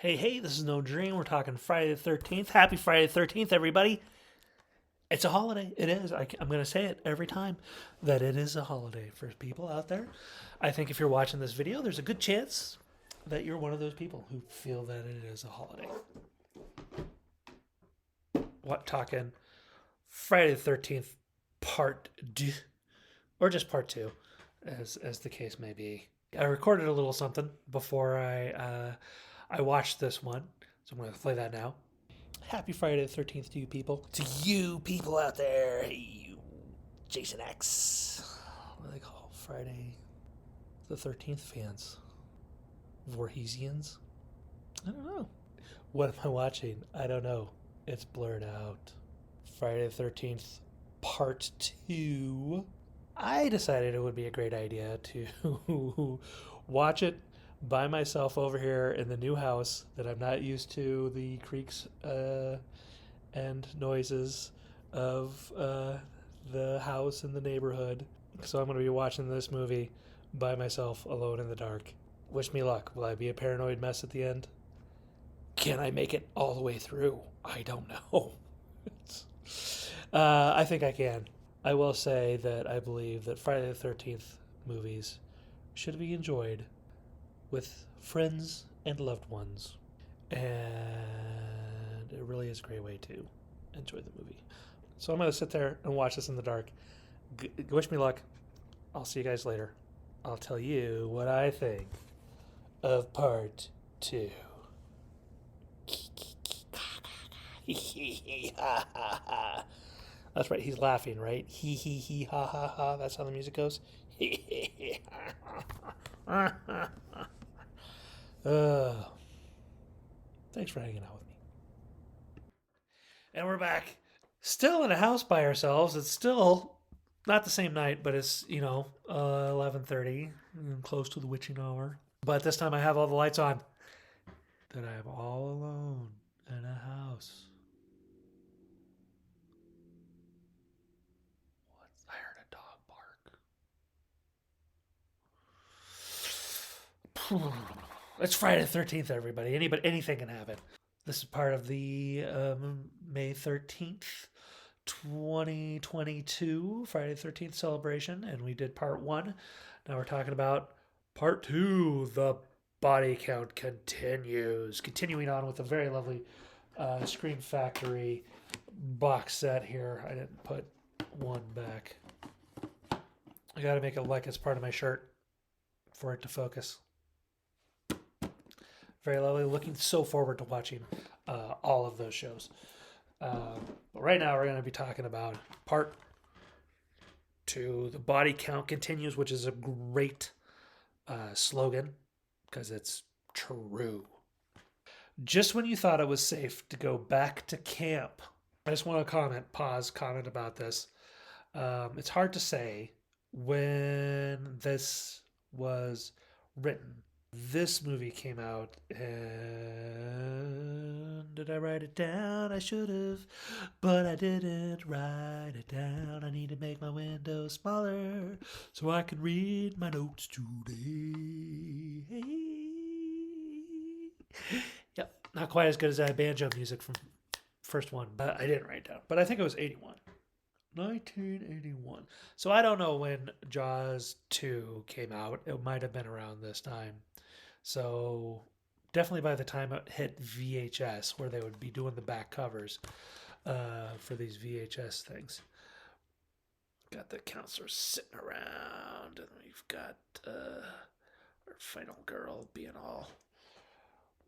Hey, this is No Dream. We're talking Friday the 13th. Happy Friday the 13th, everybody. It's a holiday. It is. I'm going to say it every time that it is a holiday for people out there. I think if you're watching this video, there's a good chance that you're one of those people who feel that it is a holiday. What, talking Friday the 13th part 2, or just part 2, as the case may be. I recorded a little something before I watched this one, so I'm going to play that now. Happy Friday the 13th to you people. To you people out there. Hey, you Jason X. What do they call Friday the 13th fans? Vorhesians? I don't know. What am I watching? I don't know. It's blurred out. Friday the 13th part 2. I decided it would be a great idea to watch it by myself over here in the new house that I'm not used to the creaks and noises of the house and the neighborhood. So I'm going to be watching this movie by myself, alone in the dark. Wish me luck. Will I be a paranoid mess at the end? Can I make it all the way through? I don't know. I think I can. I will say that I believe that Friday the 13th movies should be enjoyed with friends and loved ones. And it really is a great way to enjoy the movie. So I'm going to sit there and watch this in the dark. Wish me luck. I'll see you guys later. I'll tell you what I think of part 2. That's right, he's laughing, right? He, ha, ha, ha. That's how the music goes. Thanks for hanging out with me. And we're back. Still in a house by ourselves. It's still not the same night, but it's, 11:30, close to the witching hour. But this time I have all the lights on. That I am all alone in a house. I heard a dog bark. It's Friday the 13th, everybody. Anything can happen. This is part of the May 13th, 2022 Friday the 13th celebration, and we did part 1. Now we're talking about part 2. The body count continues. Continuing on with a very lovely Scream Factory box set here. I didn't put one back. I got to make it like it's part of my shirt for it to focus. Very lovely. Looking so forward to watching all of those shows. But right now we're going to be talking about part 2. The body count continues, which is a great slogan because it's true. Just when you thought it was safe to go back to camp, I just want to comment about this. It's hard to say when this was written. This movie came out, and did I write it down? I should have, but I didn't write it down. I need to make my window smaller so I can read my notes today. Yep, not quite as good as that banjo music from first one, but I didn't write it down. But I think it was 81. 1981. So I don't know when Jaws 2 came out. It might have been around this time. So definitely by the time it hit VHS, where they would be doing the back covers for these VHS things. Got the counselor sitting around, and we've got our final girl being all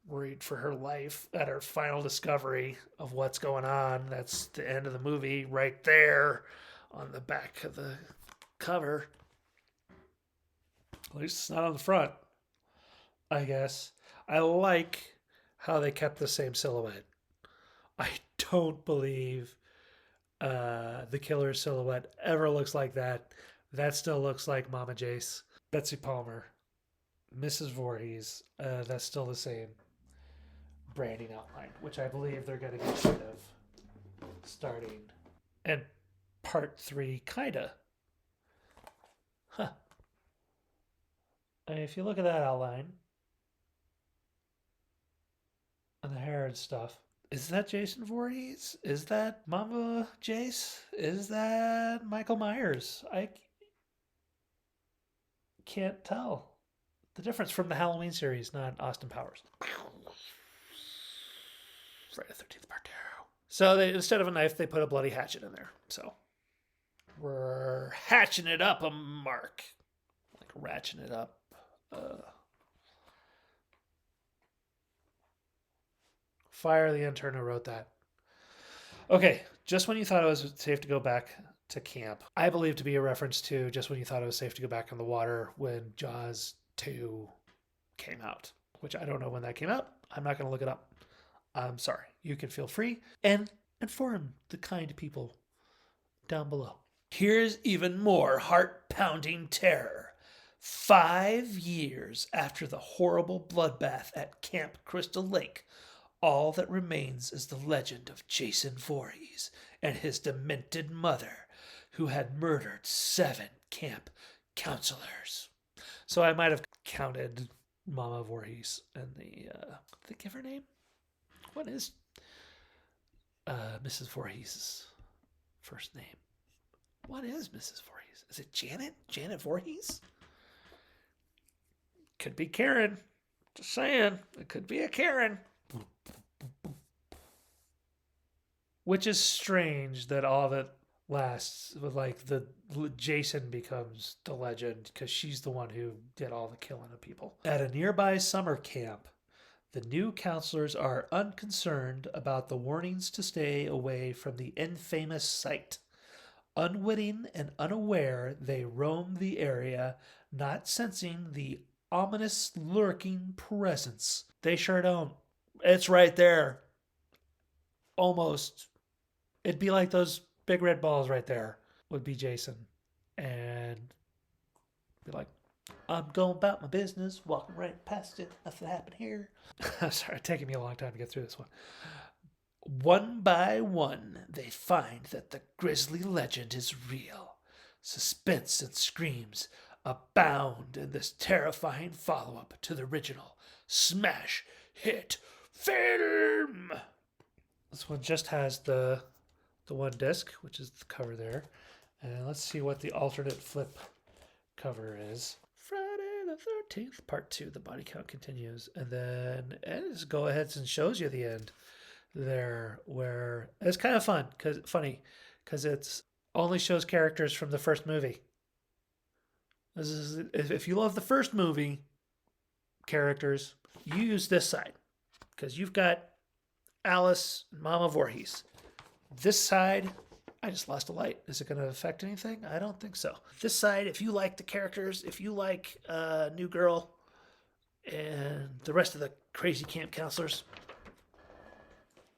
worried for her life at her final discovery of what's going on. That's the end of the movie right there on the back of the cover. At least it's not on the front, I guess. I like how they kept the same silhouette. I don't believe the killer's silhouette ever looks like that. That still looks like Mama Jace. Betsy Palmer, Mrs. Voorhees, that's still the same branding outline, which I believe they're going to get rid of starting in part 3, kinda. Huh. I mean, if you look at that outline, and the hair and stuff. Is that Jason Voorhees? Is that Mama Jace? Is that Michael Myers? I can't tell the difference from the Halloween series, not Austin Powers. Friday the 13th Part 2. So instead of a knife, they put a bloody hatchet in there. So we're hatching it up a mark. Like ratcheting it up. Fire the intern who wrote that. Okay, just when you thought it was safe to go back to camp, I believe to be a reference to just when you thought it was safe to go back in the water when Jaws 2 came out, which I don't know when that came out. I'm not going to look it up. I'm sorry. You can feel free and inform the kind people down below. Here's even more heart-pounding terror. 5 years after the horrible bloodbath at Camp Crystal Lake, all that remains is the legend of Jason Voorhees and his demented mother, who had murdered 7 camp counselors. So I might have counted Mama Voorhees and the giver name. What is Mrs. Voorhees' first name? What is Mrs. Voorhees? Is it Janet? Janet Voorhees? Could be Karen. Just saying. It could be a Karen. Which is strange that all that lasts with like the Jason becomes the legend because she's the one who did all the killing of people. At a nearby summer camp, the new counselors are unconcerned about the warnings to stay away from the infamous site. Unwitting and unaware, they roam the area, not sensing the ominous lurking presence. They sure don't. It's right there. Almost. It'd be like those big red balls right there would be Jason. And be like, I'm going about my business, walking right past it. Nothing happened here. I'm sorry, it's taking me a long time to get through this one. One by one, they find that the grisly legend is real. Suspense and screams abound in this terrifying follow-up to the original smash hit film. This one just has the one disc, which is the cover there. And let's see what the alternate flip cover is. Friday the 13th, Part 2, the body count continues. And then it just go ahead and shows you the end there, where it's kind of funny, because it's only shows characters from the first movie. This is, if you love the first movie characters, you use this side, because you've got Alice and Mama Voorhees. This side, I just lost a light. Is it going to affect anything? I don't think so. This side, if you like the characters, if you like New Girl and the rest of the crazy camp counselors,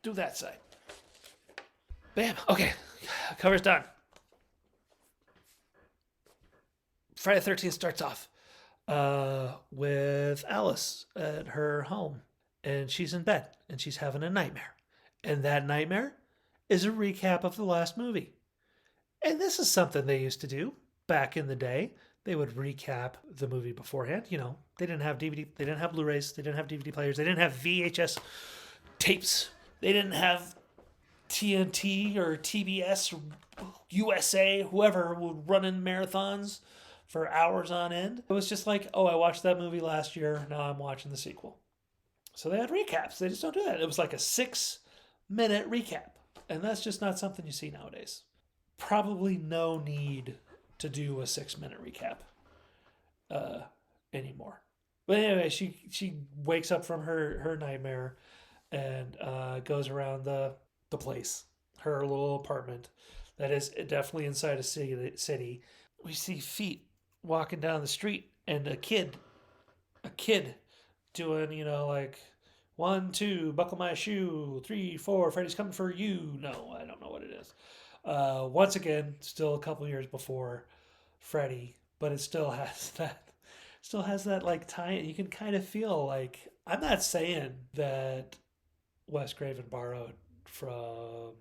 do that side. Bam. Okay. Cover's done. Friday the 13th starts off with Alice at her home. And she's in bed. And she's having a nightmare. And that nightmare is a recap of the last movie. And this is something they used to do back in the day. They would recap the movie beforehand. You know, they didn't have DVD. They didn't have Blu-rays. They didn't have DVD players. They didn't have VHS tapes. They didn't have TNT or TBS or USA, whoever would run in marathons for hours on end. It was just like, oh, I watched that movie last year. Now I'm watching the sequel. So they had recaps. They just don't do that. It was like a 6-minute recap. And that's just not something you see nowadays. Probably no need to do a 6-minute recap anymore. But anyway, she wakes up from her nightmare and goes around the place, her little apartment that is definitely inside a city. We see feet walking down the street and a kid doing, you know, like 1, 2, buckle my shoe, 3, 4, Freddy's coming for you. No, I don't know what it is. Once again, still a couple years before Freddy, but it still has that like tie. You can kind of feel like, I'm not saying that Wes Craven borrowed from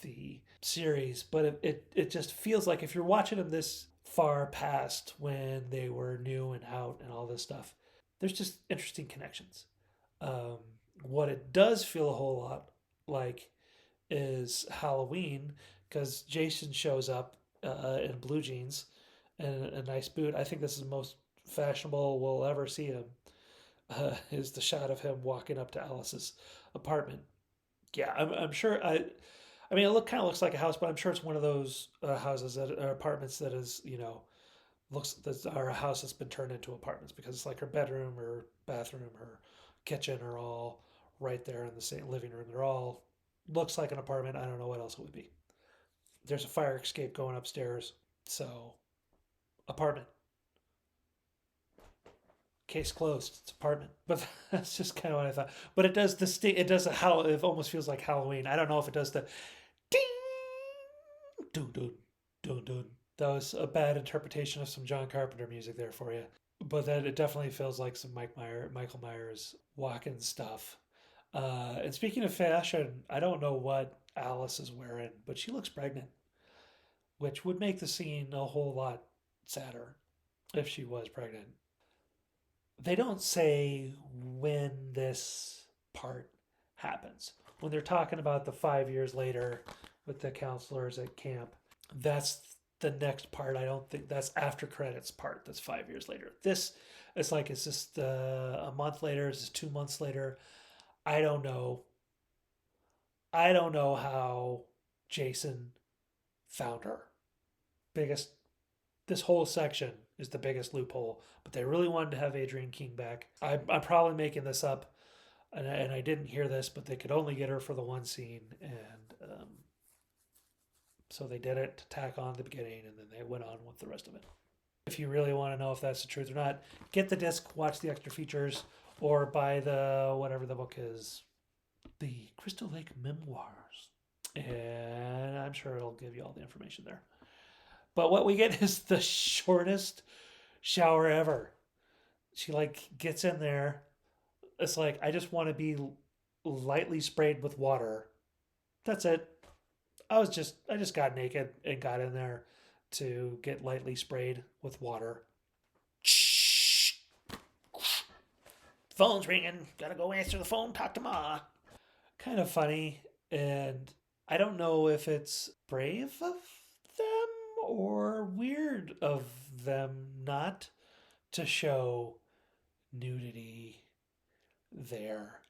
the series, but it just feels like if you're watching them this far past when they were new and out and all this stuff, there's just interesting connections. What it does feel a whole lot like is Halloween because Jason shows up in blue jeans and a nice boot. I think this is the most fashionable we'll ever see him. Is the shot of him walking up to Alice's apartment. Yeah, I'm sure. I mean, it kind of looks like a house, but I'm sure it's one of those houses that are apartments that is, looks that are a house that's been turned into apartments because it's like her bedroom, her bathroom, her kitchen are all right there in the same living room. They're all looks like an apartment. I don't know what else it would be. There's a fire escape going upstairs, so apartment. Case closed. It's apartment. But that's just kind of what I thought. But it does it does a how it almost feels like Halloween. I don't know if it does the ding dun dun dun dun. That was a bad interpretation of some John Carpenter music there for you. But then it definitely feels like some Michael Myers walking stuff. And speaking of fashion, I don't know what Alice is wearing, but she looks pregnant, which would make the scene a whole lot sadder if she was pregnant. They don't say when this part happens. When they're talking about the 5 years later with the counselors at camp, that's the next part. I don't think that's after credits part. That's 5 years later. This is like, is this a month later? Is this 2 months later? I don't know. I don't know how Jason found her. Biggest, this whole section is the biggest loophole, but they really wanted to have Adrienne King back. I'm probably making this up, and I didn't hear this, but they could only get her for the one scene, and so they did it to tack on the beginning, and then they went on with the rest of it. If you really want to know if that's the truth or not, get the disc, watch the extra features, or buy the whatever the book is, the Crystal Lake Memoirs, and I'm sure it'll give you all the information there. But what we get is the shortest shower ever. She like gets in there. It's like I just want to be lightly sprayed with water. That's it. I just got naked and got in there to get lightly sprayed with water. Phone's ringing. Gotta go answer the phone. Talk to Ma. Kind of funny, and I don't know if it's brave of them or weird of them not to show nudity there,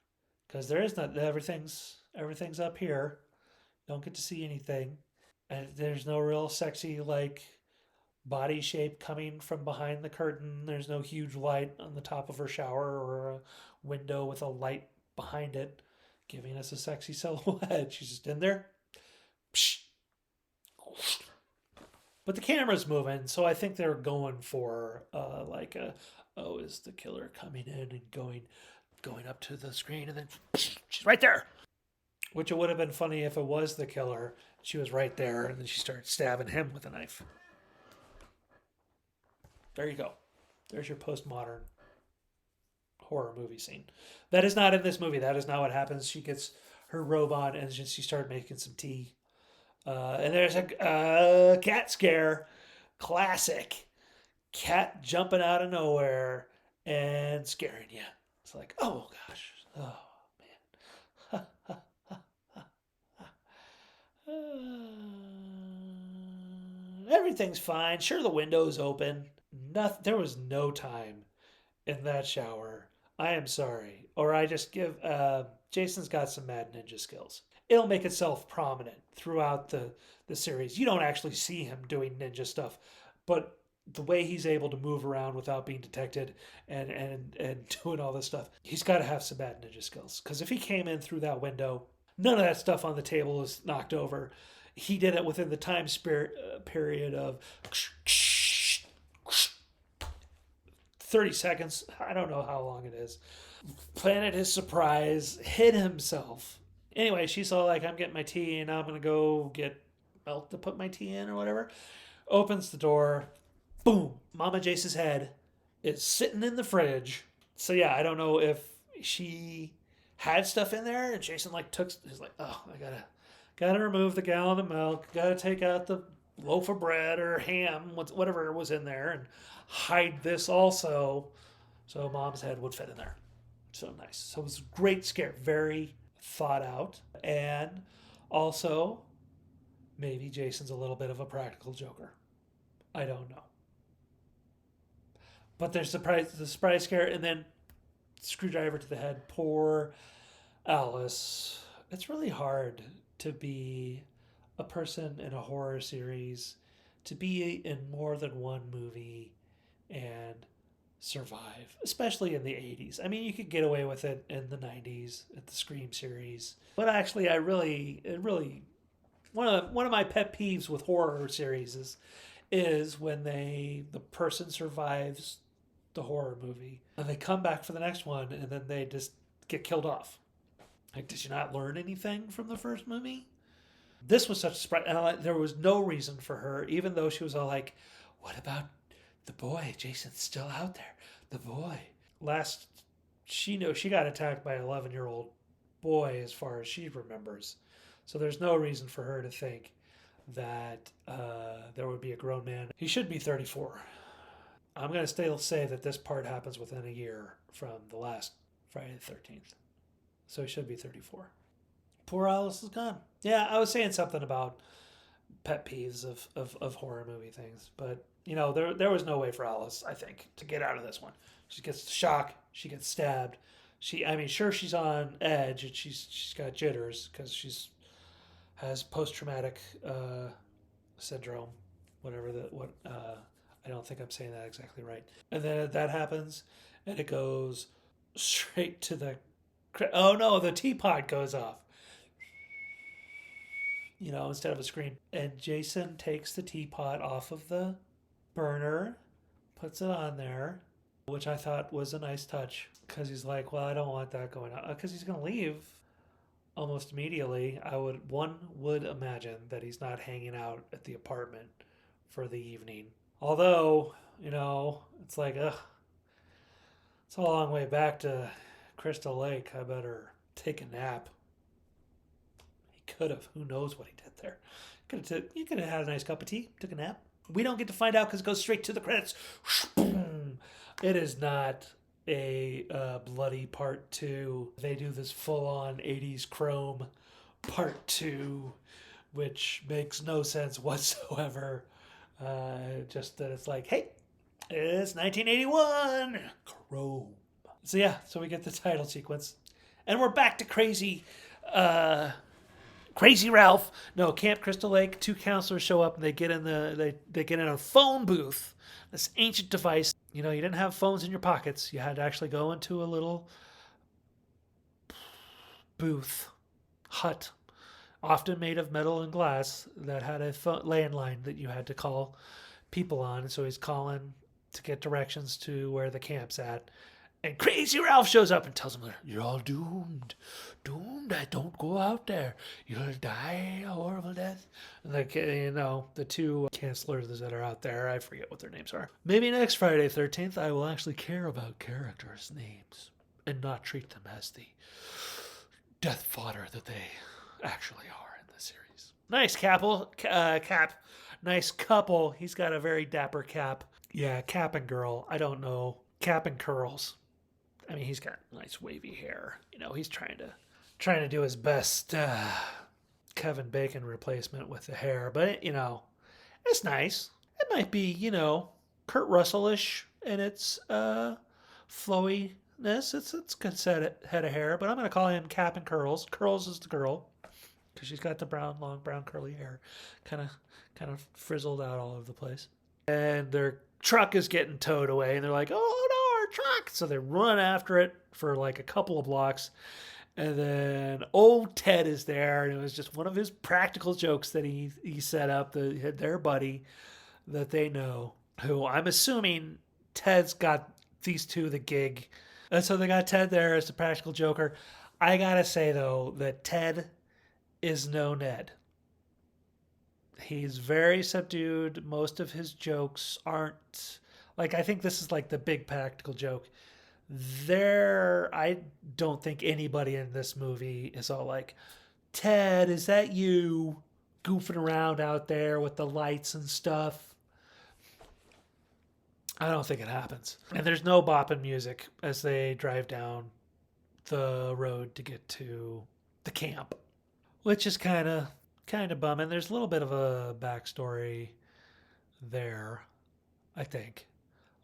because there is not everything's up here. Don't get to see anything, and there's no real sexy like body shape coming from behind the curtain. There's no huge light on the top of her shower or a window with a light behind it giving us a sexy silhouette. She's just in there. But the camera's moving, so I think they're going for like a, oh, is the killer coming in and going up to the screen, and then she's right there. Which it would have been funny if it was the killer. She was right there, and then she started stabbing him with a knife. There you go. There's your postmodern horror movie scene. That is not in this movie. That is not what happens. She gets her robe on, and she started making some tea. And there's a cat scare. Classic. Cat jumping out of nowhere and scaring you. It's like, oh gosh. Oh man. Everything's fine. Sure, the window's open. There was no time in that shower. I am sorry. Or I just give. Jason's got some mad ninja skills. It'll make itself prominent throughout the series. You don't actually see him doing ninja stuff, but the way he's able to move around without being detected and doing all this stuff, he's got to have some bad ninja skills. Because if he came in through that window, none of that stuff on the table is knocked over. He did it within the time period of 30 seconds. I don't know how long it is. Planted his surprise, hid himself. Anyway, she's all like, I'm getting my tea, and now I'm going to go get milk to put my tea in or whatever. Opens the door. Boom. Mama Jace's head is sitting in the fridge. So yeah, I don't know if she had stuff in there, and Jason like he's like, oh, I gotta remove the gallon of milk, gotta take out the loaf of bread or ham, whatever was in there, and hide this also, so Mom's head would fit in there. So nice. So it was a great scare, very thought out, and also maybe Jason's a little bit of a practical joker. I don't know, but there's the surprise scare, and then screwdriver to the head. Poor Alice. It's really hard to be a person in a horror series, to be in more than one movie and survive, especially in the 80s. I mean, you could get away with it in the 90s at the Scream series. But actually, it really, one of my pet peeves with horror series is when the person survives the horror movie and they come back for the next one and then they just get killed off. Like, did you not learn anything from the first movie? This was such a surprise. And there was no reason for her, even though she was all like, what about the boy? Jason's still out there. The boy. She knows she got attacked by an 11-year-old boy as far as she remembers. So there's no reason for her to think that there would be a grown man. He should be 34. I'm going to still say that this part happens within a year from the last Friday the 13th. So he should be 34. Poor Alice is gone. Yeah, I was saying something about pet peeves of horror movie things. But, there was no way for Alice, I think, to get out of this one. She gets the shock. She gets stabbed. Sure, she's on edge and she's got jitters because has post-traumatic syndrome, I don't think I'm saying that exactly right. And then that happens, and it goes straight to oh no, the teapot goes off. Instead of a scream. And Jason takes the teapot off of the burner, puts it on there, which I thought was a nice touch because he's like, well, I don't want that going on because he's going to leave almost immediately. One would imagine that he's not hanging out at the apartment for the evening. Although, it's like, it's a long way back to Crystal Lake. I better take a nap. He could have. Who knows what he did there? You could have had a nice cup of tea, took a nap. We don't get to find out because it goes straight to the credits. It is not a bloody part 2. They do this full-on 80s chrome part 2, which makes no sense whatsoever. Just that it's like, hey, it's 1981, chrome. So we get the title sequence, and we're back to crazy Ralph. No, Camp Crystal Lake. 2 counselors show up and they get in they get in a phone booth. This ancient device. You didn't have phones in your pockets. You had to actually go into a little booth, hut, often made of metal and glass, that had a landline that you had to call people on. And so he's calling to get directions to where the camp's at. And Crazy Ralph shows up and tells him, you're all doomed. Doomed. Don't go out there. You'll die a horrible death. And the 2 counselors that are out there, I forget what their names are. Maybe next Friday 13th, I will actually care about characters' names and not treat them as the death fodder that they actually are in the series. Nice Cap. Nice couple. He's got a very dapper Cap. Yeah, Cap and girl. I don't know. Cap and curls. I mean, he's got nice wavy hair. He's trying to do his best Kevin Bacon replacement with the hair. But, it's nice. It might be, Kurt Russell-ish in its flowiness. It's good head of hair. But I'm going to call him Cap and Curls. Curls is the girl because she's got the long brown curly hair. Kind of frizzled out all over the place. And their truck is getting towed away. And they're like, oh, no, our truck. So they run after it for like a couple of blocks. And then old Ted is there. And it was just one of his practical jokes that he set up. Their buddy that they know, who I'm assuming Ted's got these 2 the gig. And so they got Ted there as the practical joker. I got to say, though, that Ted is no Ned. He's very subdued. Most of his jokes aren't... I think this is like the big practical joke. I don't think anybody in this movie is all like, Ted, is that you goofing around out there with the lights and stuff? I don't think it happens. And there's no bopping music as they drive down the road to get to the camp, which is kind of bumming. There's a little bit of a backstory there, I think.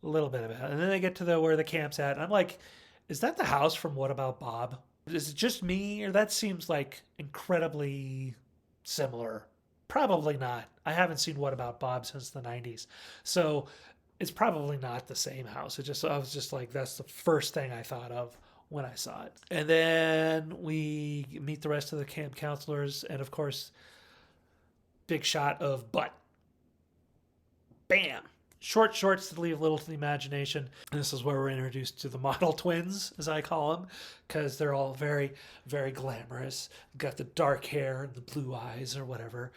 A little bit of it. And then they get to the where the camp's at. And I'm like, is that the house from What About Bob? Is it just me? Or that seems like incredibly similar. Probably not. I haven't seen What About Bob since the 90s. So it's probably not the same house. I was just like, that's the first thing I thought of when I saw it. And then we meet the rest of the camp counselors. And of course, big shot of butt. Bam. Short shorts to leave little to the imagination. And this is where we're introduced to the model twins, as I call them, because they're all very, very glamorous. Got the dark hair and the blue eyes or whatever.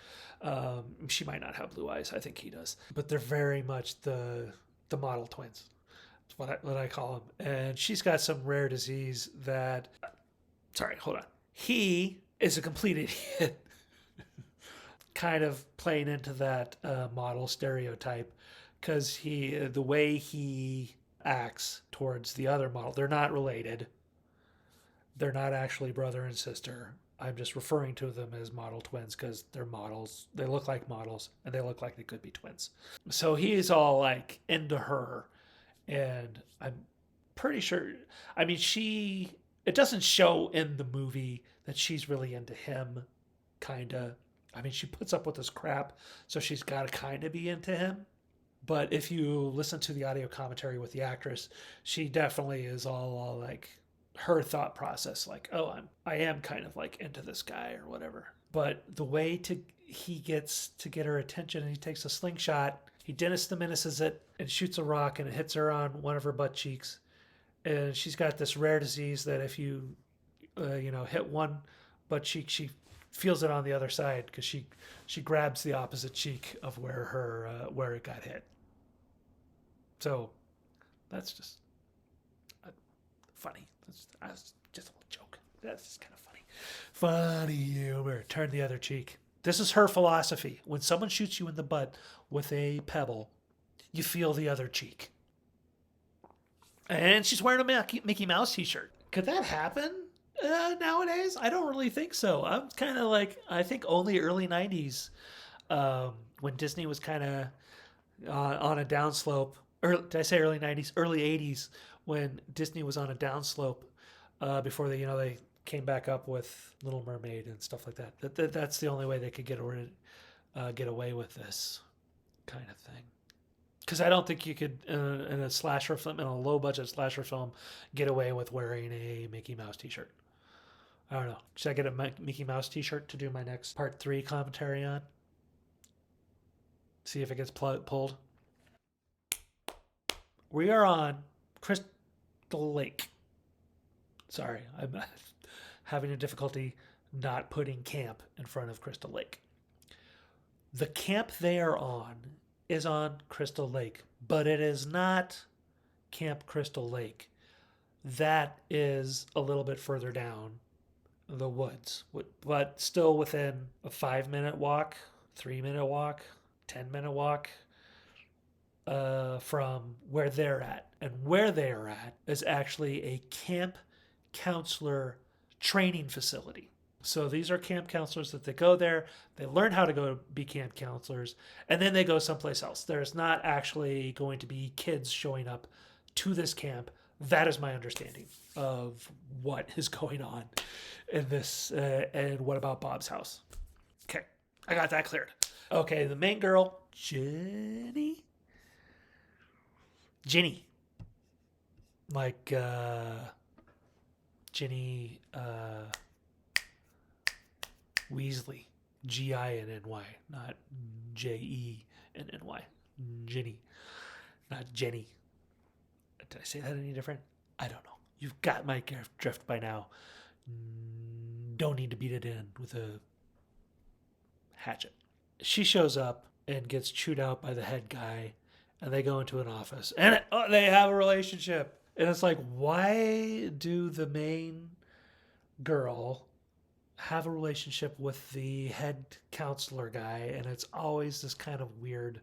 She might not have blue eyes. I think he does. But they're very much the model twins. That's what I call them. And she's got some rare disease that... Sorry, hold on. He is a complete idiot. Kind of playing into that model stereotype. Because the way he acts towards the other model, they're not related. They're not actually brother and sister. I'm just referring to them as model twins because they're models. They look like models and they look like they could be twins. So he's all like into her. And I'm pretty sure, I mean, it doesn't show in the movie that she's really into him, kind of. I mean, she puts up with this crap, so she's got to kind of be into him. But if you listen to the audio commentary with the actress, she definitely is all like her thought process, like, oh, I am kind of like into this guy or whatever. But the way he gets to get her attention, and he takes a slingshot, he Dennis the Menaces it and shoots a rock, and it hits her on one of her butt cheeks. And she's got this rare disease that if you, hit one butt cheek, she feels it on the other side because she grabs the opposite cheek of where it got hit. So that's just funny. That's just a little joke. That's just kind of funny. Funny humor. Turn the other cheek. This is her philosophy. When someone shoots you in the butt with a pebble, you feel the other cheek. And she's wearing a Mickey Mouse t-shirt. Could that happen nowadays? I don't really think so. I'm kind of like, I think only early 90s when Disney was kind of on a downslope. Did I say early 90s? Early 80s when Disney was on a downslope before they came back up with Little Mermaid and stuff like that. That's the only way they could get away with this kind of thing. Because I don't think you could, in a slasher film, in a low-budget slasher film, get away with wearing a Mickey Mouse t-shirt. I don't know. Should I get a Mickey Mouse t-shirt to do my next Part 3 commentary on? See if it gets pulled. We are on Crystal Lake. Sorry, I'm having a difficulty not putting camp in front of Crystal Lake. The camp they are on is on Crystal Lake, but it is not Camp Crystal Lake. That is a little bit further down the woods, but still within a 5-minute walk, 3-minute walk, 10-minute walk from where they're at. And where they are at is actually a camp counselor training facility. So these are camp counselors that they go there, they learn how to go be camp counselors, and then they go someplace else. There's not actually going to be kids showing up to this camp. That is my understanding of what is going on in this and What About Bob's house. Okay, I got that cleared. Okay, the main girl, Jenny, like Ginny Weasley, Ginny, not Jenny, Ginny, not Jenny. Did I say that any different? I don't know. You've got my drift by now. Don't need to beat it in with a hatchet. She shows up and gets chewed out by the head guy, and they go into an office, and they have a relationship. And it's like, why do the main girl have a relationship with the head counselor guy? And it's always this kind of weird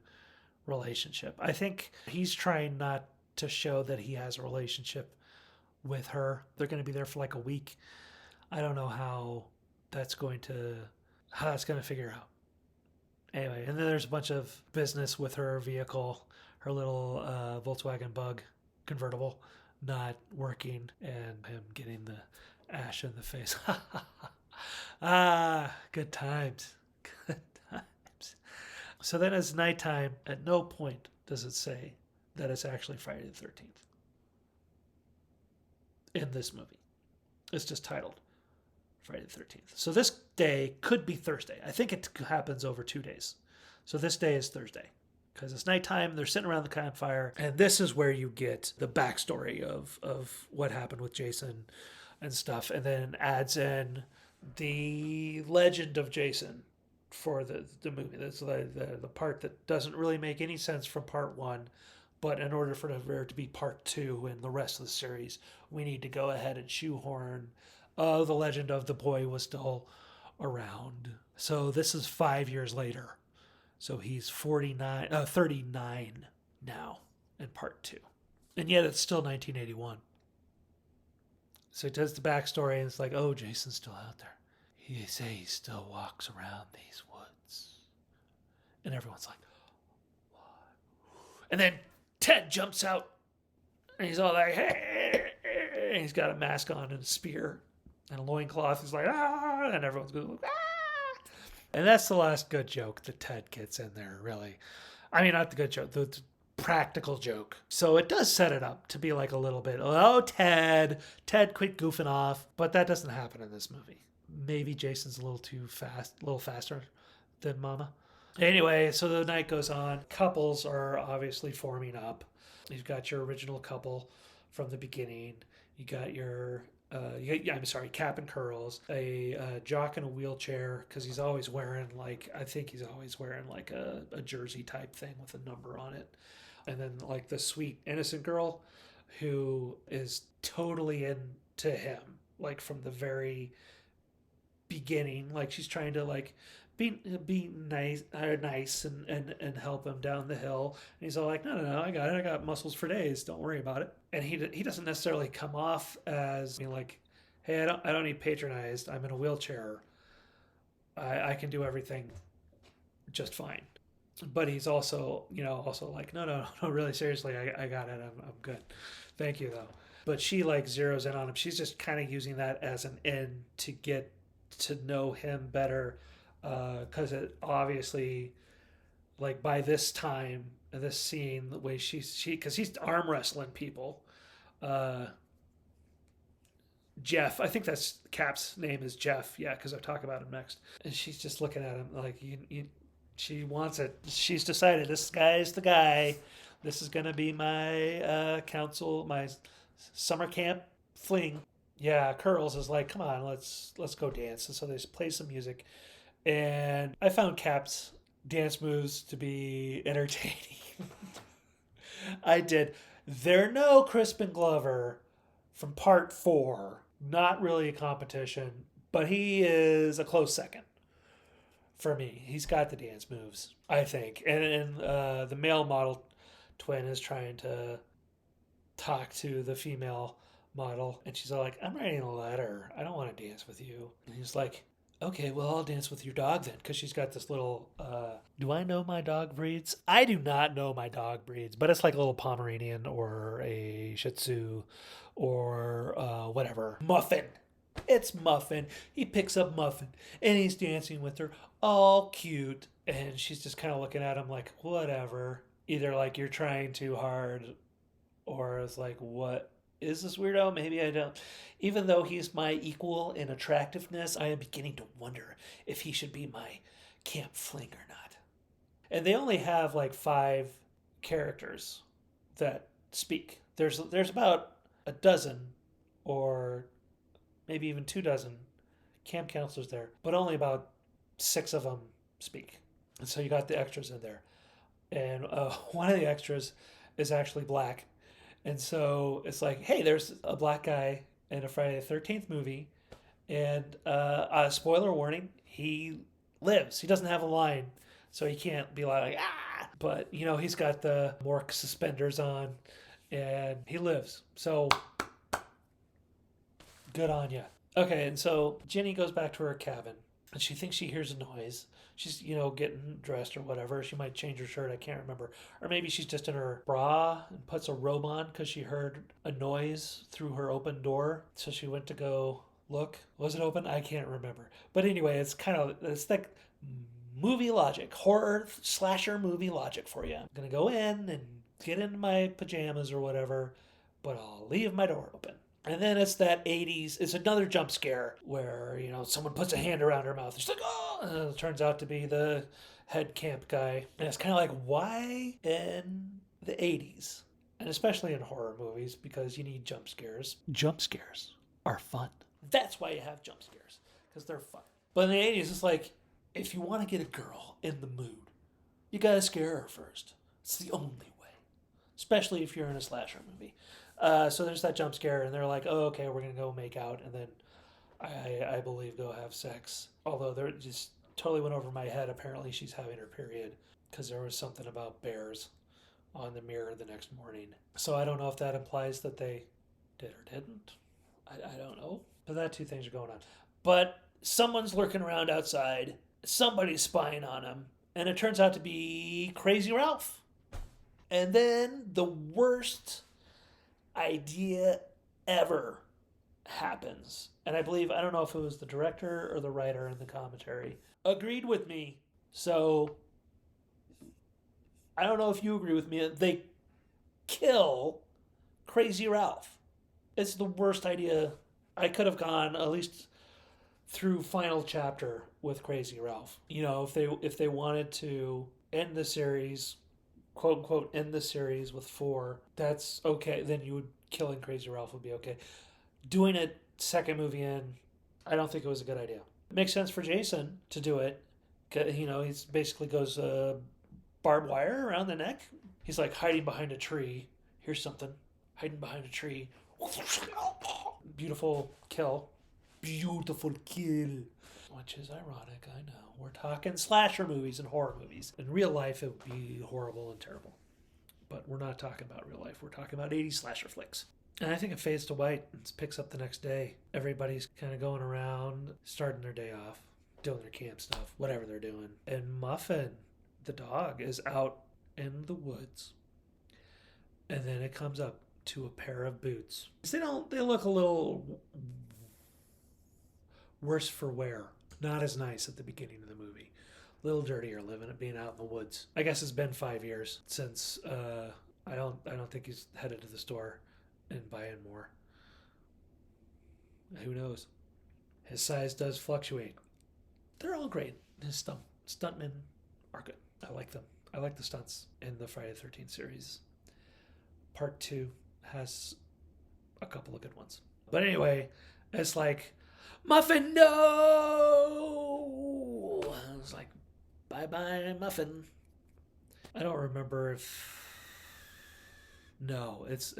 relationship. I think he's trying not to show that he has a relationship with her. They're going to be there for like a week. I don't know how that's going to figure out. Anyway, and then there's a bunch of business with her vehicle, her little Volkswagen Bug convertible not working, and him getting the ash in the face. Good times. Good times. So then it's nighttime. At no point does it say that it's actually Friday the 13th in this movie. It's just titled Friday the 13th. So this day could be Thursday. I think it happens over 2 days. So this day is Thursday because it's nighttime. They're sitting around the campfire. And this is where you get the backstory of what happened with Jason and stuff. And then adds in the legend of Jason for the movie. That's the part that doesn't really make any sense from part one. But in order for there to be part two and the rest of the series, we need to go ahead and shoehorn the legend of the boy was still around. So this is 5 years later. So he's 39 now in part two. And yet it's still 1981. So it does the backstory, and it's like, oh, Jason's still out there. He still walks around these woods. And everyone's like, what? And then Ted jumps out, and he's all like, hey, and he's got a mask on and a spear and a loincloth. He's like, ah, and everyone's going, ah. And that's the last good joke that Ted gets in there, really. I mean, not the good joke, the practical joke. So it does set it up to be like a little bit, oh, Ted, quit goofing off. But that doesn't happen in this movie. Maybe Jason's a little too fast, a little faster than Mama. Anyway, so the night goes on. Couples are obviously forming up. You've got your original couple from the beginning. You got your, Cap and Curls, a jock in a wheelchair, because he's always wearing a jersey type thing with a number on it. And then like the sweet innocent girl who is totally into him, like from the very beginning. Like she's trying to like be nice and help him down the hill. And he's all like, no, I got it. I got muscles for days. Don't worry about it. And he doesn't necessarily come off as being like, hey, I don't need patronized. I'm in a wheelchair. I can do everything just fine. But he's also like, no, really seriously, I got it. I'm good. Thank you though. But she like zeroes in on him. She's just kind of using that as an end to get to know him better. Because it obviously, like by this time, this scene, the way because he's arm wrestling people. Jeff, I think that's Cap's name is Jeff. Yeah, because I'll talk about him next. And she's just looking at him like she wants it. She's decided this guy is the guy. This is gonna be my my summer camp fling. Yeah, Curls is like, come on, let's go dance. And so they play some music. And I found Cap's dance moves to be entertaining. I did. They're no Crispin Glover from part 4. Not really a competition, but he is a close second for me. He's got the dance moves, I think. And the male model twin is trying to talk to the female model. And she's all like, I'm writing a letter. I don't want to dance with you. And he's like, okay, well, I'll dance with your dog then, because she's got this little, do I know my dog breeds? I do not know my dog breeds, but it's like a little Pomeranian or a Shih Tzu or whatever. Muffin. It's Muffin. He picks up Muffin, and he's dancing with her, all cute, and she's just kind of looking at him like, whatever. Either like you're trying too hard, or it's like, what is this weirdo? Maybe I don't. Even though he's my equal in attractiveness, I am beginning to wonder if he should be my camp fling or not. And they only have like 5 characters that speak. There's about a dozen or maybe even 2 dozen camp counselors there, but only about 6 of them speak. And so you got the extras in there. And one of the extras is actually black. And so it's like, hey, there's a black guy in a Friday the 13th movie. And spoiler warning, he lives. He doesn't have a line. So he can't be like, ah. But, he's got the Mork suspenders on. And he lives. So Good on you. Okay, and so Jenny goes back to her cabin, and she thinks she hears a noise. She's, getting dressed or whatever. She might change her shirt. I can't remember. Or maybe she's just in her bra and puts a robe on because she heard a noise through her open door. So she went to go look. Was it open? I can't remember. But anyway, it's like movie logic, horror slasher movie logic for you. I'm going to go in and get into my pajamas or whatever, but I'll leave my door open. And then it's that 80s, it's another jump scare where, someone puts a hand around her mouth. She's like, oh, and it turns out to be the head camp guy. And it's kind of like, why in the 80s? And especially in horror movies, because you need jump scares. Jump scares are fun. That's why you have jump scares, because they're fun. But in the 80s, it's like, if you want to get a girl in the mood, you got to scare her first. It's the only way, especially if you're in a slasher movie. So there's that jump scare, and they're like, oh, okay, we're going to go make out, and then I believe go have sex. Although they're just totally went over my head. Apparently she's having her period because there was something about bears on the mirror the next morning. So I don't know if that implies that they did or didn't. I don't know. But that two things are going on. But someone's lurking around outside. Somebody's spying on him. And it turns out to be Crazy Ralph. And then the worst idea ever happens. And I don't know if it was the director or the writer in the commentary, agreed with me. So I don't know if you agree with me. They kill Crazy Ralph. It's the worst idea. I could have gone at least through final chapter with Crazy Ralph. If they wanted to end the series, quote unquote, end the series with 4, that's okay. Then killing Crazy Ralph would be okay. Doing a second movie in, I don't think it was a good idea. It makes sense for Jason to do it. He basically goes barbed wire around the neck. He's like hiding behind a tree. Here's something. Hiding behind a tree. Beautiful kill. Beautiful kill. Which is ironic, I know. We're talking slasher movies and horror movies. In real life, it would be horrible and terrible. But we're not talking about real life. We're talking about 80s slasher flicks. And I think it fades to white and picks up the next day. Everybody's kind of going around, starting their day off, doing their camp stuff, whatever they're doing. And Muffin, the dog, is out in the woods. And then it comes up to a pair of boots. They look a little worse for wear. Not as nice at the beginning of the movie. A little dirtier being out in the woods. I guess it's been 5 years since I don't think he's headed to the store and buying more. Who knows? His size does fluctuate. They're all great. His stuntmen are good. I like them. I like the stunts in the Friday the 13th series. Part 2 has a couple of good ones. But anyway, it's like, Muffin, no! I was like, bye-bye, Muffin. I don't remember if... No, it's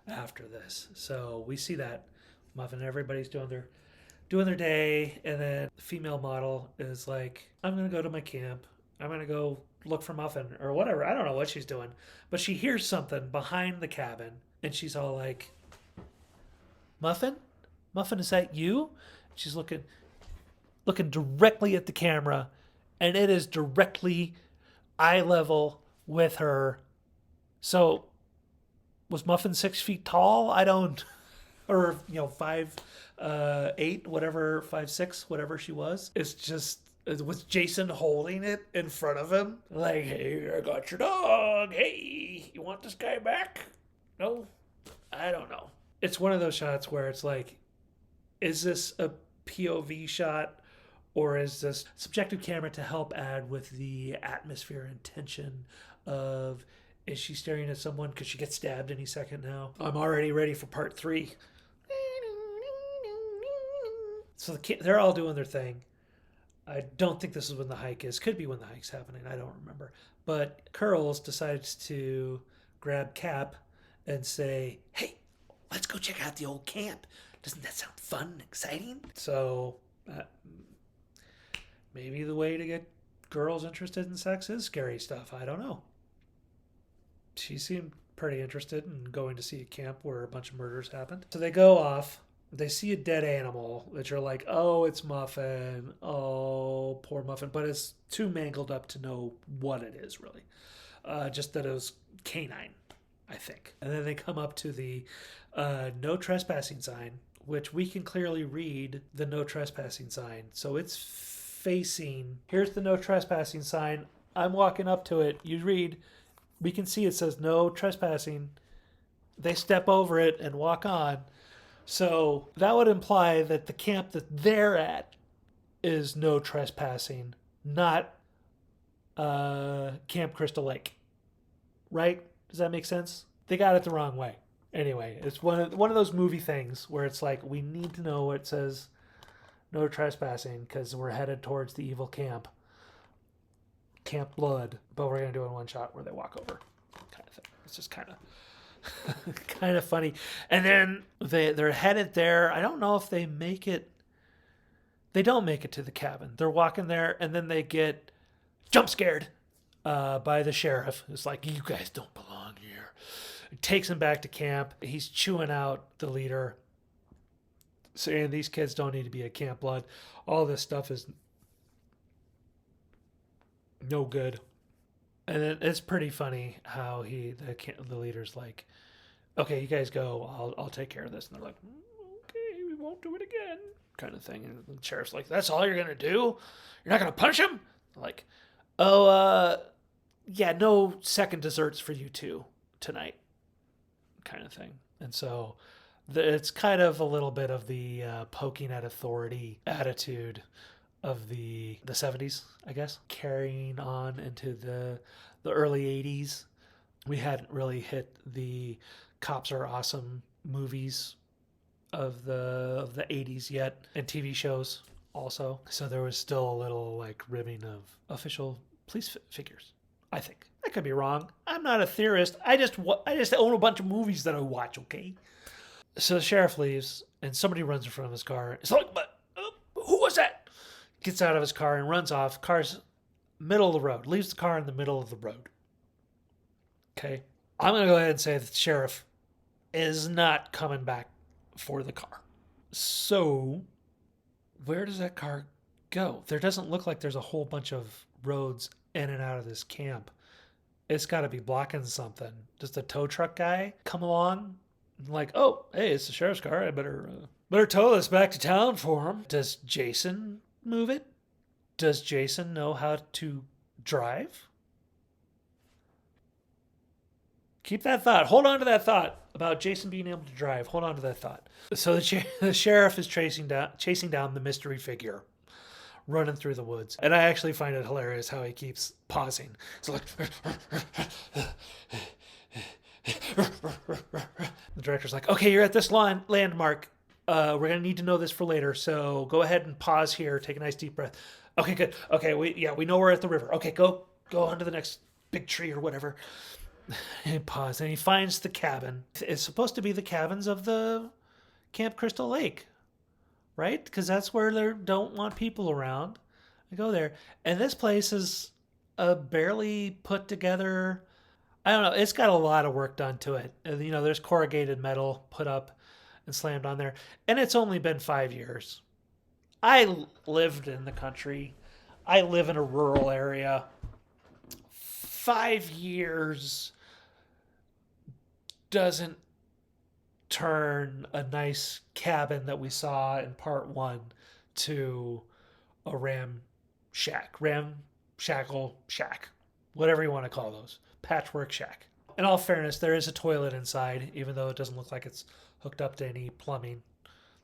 after this. So we see that Muffin, everybody's doing their day, and then the female model is like, I'm going to go to my camp. I'm going to go look for Muffin or whatever. I don't know what she's doing. But she hears something behind the cabin, and she's all like, Muffin? Muffin, is that you? She's looking directly at the camera, and it is directly eye level with her. So, was Muffin 6 feet tall? I don't, or 5'8", whatever, 5'6", whatever she was. It's just, was Jason holding it in front of him? Like, hey, I got your dog. Hey, you want this guy back? No, I don't know. It's one of those shots where it's like, is this a POV shot, or is this subjective camera to help add with the atmosphere and tension of, is she staring at someone because she gets stabbed any second now? I'm already ready for part 3. So they're all doing their thing. I don't think this is when the hike is. Could be when the hike's happening. I don't remember. But Curls decides to grab Cap and say, hey, let's go check out the old camp. Doesn't that sound fun and exciting? So maybe the way to get girls interested in sex is scary stuff. I don't know. She seemed pretty interested in going to see a camp where a bunch of murders happened. So they go off. They see a dead animal that you're like, oh, it's Muffin. Oh, poor Muffin. But it's too mangled up to know what it is, really. Just that it was canine, I think. And then they come up to the no trespassing sign, which we can clearly read the no trespassing sign. So it's facing, here's the no trespassing sign. I'm walking up to it. You read, we can see it says no trespassing. They step over it and walk on. So that would imply that the camp that they're at is no trespassing, not Camp Crystal Lake. Right? Does that make sense? They got it the wrong way. Anyway, it's one of those movie things where it's like we need to know what says no trespassing because we're headed towards the evil camp, Camp Blood. But we're gonna do it in one shot where they walk over, kind of thing. It's just kind of kind of funny. And then they're headed there. I don't know if they make it. They don't make it to the cabin. They're walking there, and then they get jump scared by the sheriff. It's like, you guys don't belong here. He takes him back to camp. He's chewing out the leader, saying these kids don't need to be at Camp Blood. All this stuff is no good. And it's pretty funny how the leader's like, okay, you guys go. I'll take care of this. And they're like, okay, we won't do it again, kind of thing. And the sheriff's like, that's all you're gonna do? You're not gonna punish him? Like, oh, yeah, no second desserts for you two tonight, kind of thing. And so it's kind of a little bit of the poking at authority attitude of the 70s, I guess, carrying on into the early 80s. We hadn't really hit the cops are awesome movies of the 80s yet, and TV shows also. So there was still a little like ribbing of official police figures, I think. I could be wrong. I'm not a theorist. I just own a bunch of movies that I watch, okay? So the sheriff leaves, and somebody runs in front of his car. It's like, but who was that? Gets out of his car and runs off. Car's middle of the road. Leaves the car in the middle of the road. Okay? I'm going to go ahead and say that the sheriff is not coming back for the car. So, where does that car go? There doesn't look like there's a whole bunch of roads in and out of this camp. It's got to be blocking something. Does the tow truck guy come along? Like, oh, hey, it's the sheriff's car. I better tow this back to town for him. Does Jason move it? Does Jason know how to drive? Keep that thought. Hold on to that thought about Jason being able to drive. Hold on to that thought. So the sheriff is chasing down the mystery figure, running through the woods. And I actually find it hilarious how he keeps pausing. It's like the director's like, okay, you're at this landmark. We're going to need to know this for later. So go ahead and pause here. Take a nice deep breath. Okay, good. Okay, we know we're at the river. Okay, go on to the next big tree or whatever. And pause. And he finds the cabin. It's supposed to be the cabins of the Camp Crystal Lake, right? Because that's where they don't want people around. I go there. And this place is a barely put together, I don't know, it's got a lot of work done to it. You know, there's corrugated metal put up and slammed on there. And it's only been 5 years. I lived in the country. I live in a rural area. 5 years doesn't turn a nice cabin that we saw in part 1 to a ramshackle shack, whatever you want to call those, patchwork shack. In all fairness, there is a toilet inside, even though it doesn't look like it's hooked up to any plumbing.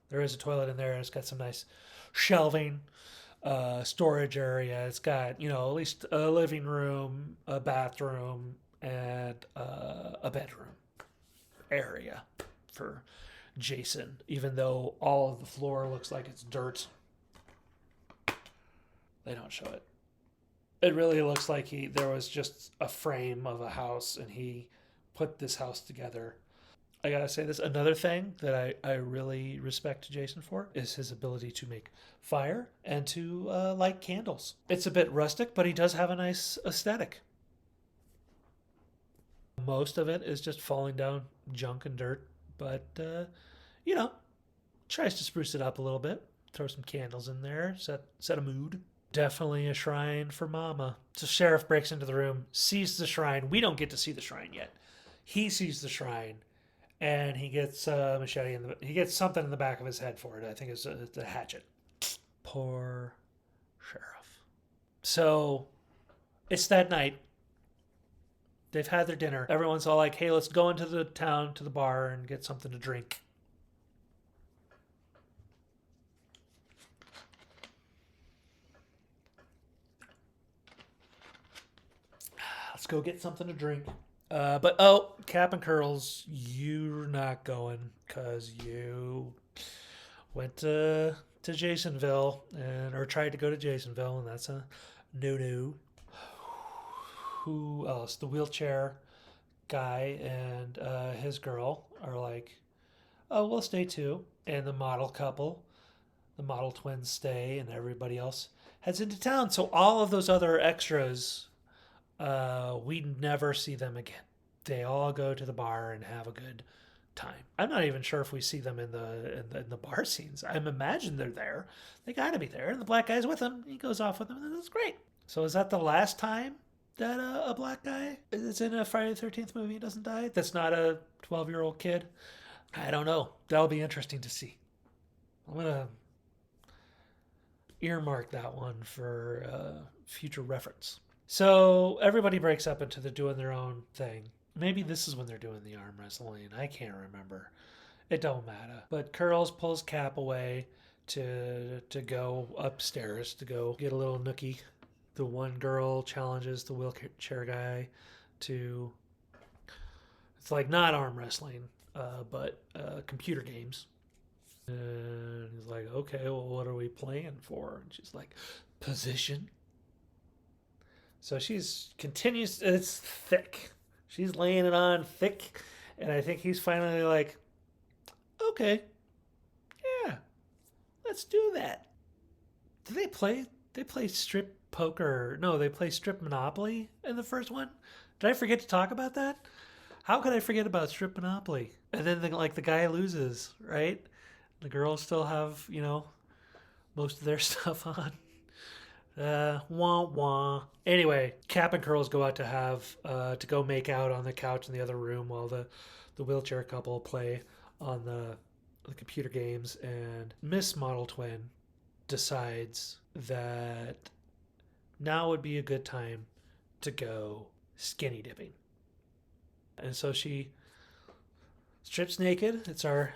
There is a toilet in there. It's got some nice shelving, storage area. It's got, at least a living room, a bathroom, and a bedroom area for Jason, even though all of the floor looks like it's dirt. They don't show it. It really looks like there was just a frame of a house and he put this house together. I gotta say this, another thing that I really respect Jason for is his ability to make fire and to light candles. It's a bit rustic, but he does have a nice aesthetic. Most of it is just falling down junk and dirt, but, Tries to spruce it up a little bit, throw some candles in there, set a mood. Definitely a shrine for Mama. So sheriff breaks into the room, sees the shrine. We don't get to see the shrine yet. He sees the shrine, and he gets a machete he gets something in the back of his head for it. I think it's a hatchet. Poor sheriff. So it's that night. They've had their dinner. Everyone's all like, hey, let's go into the town to the bar and get something to drink. Let's go get something to drink. But Cap and Curls, you're not going because you went to Jasonville or tried to go to Jasonville, and that's a no. Who else? The wheelchair guy and his girl are like, oh, we'll stay too. And the model couple, the model twins stay, and everybody else heads into town. So all of those other extras, we never see them again. They all go to the bar and have a good time. I'm not even sure if we see them in the bar scenes. I imagine they're there. They got to be there. And the black guy's with them. He goes off with them, and that's great. So is that the last time that a black guy is in a Friday the 13th movie and doesn't die? That's not a 12-year-old kid? I don't know. That'll be interesting to see. I'm going to earmark that one for future reference. So everybody breaks up into doing their own thing. Maybe this is when they're doing the arm wrestling. I can't remember. It don't matter. But Curls pulls Cap away to go upstairs to go get a little nookie. The one girl challenges the wheelchair guy to, it's like not arm wrestling, but computer games. And he's like, okay, well, what are we playing for? And she's like, position. So continues, it's thick. She's laying it on thick. And I think he's finally like, okay, yeah, let's do that. Do they play strip poker? No, they play strip Monopoly in the first one. Did I forget to talk about that? How could I forget about strip Monopoly? And then the guy loses, right? The girls still have, most of their stuff on. Wah wah. Anyway, Cap and Curls go out to go make out on the couch in the other room while the wheelchair couple play on the computer games, and Miss Model Twin decides that now would be a good time to go skinny dipping. And so she strips naked. It's our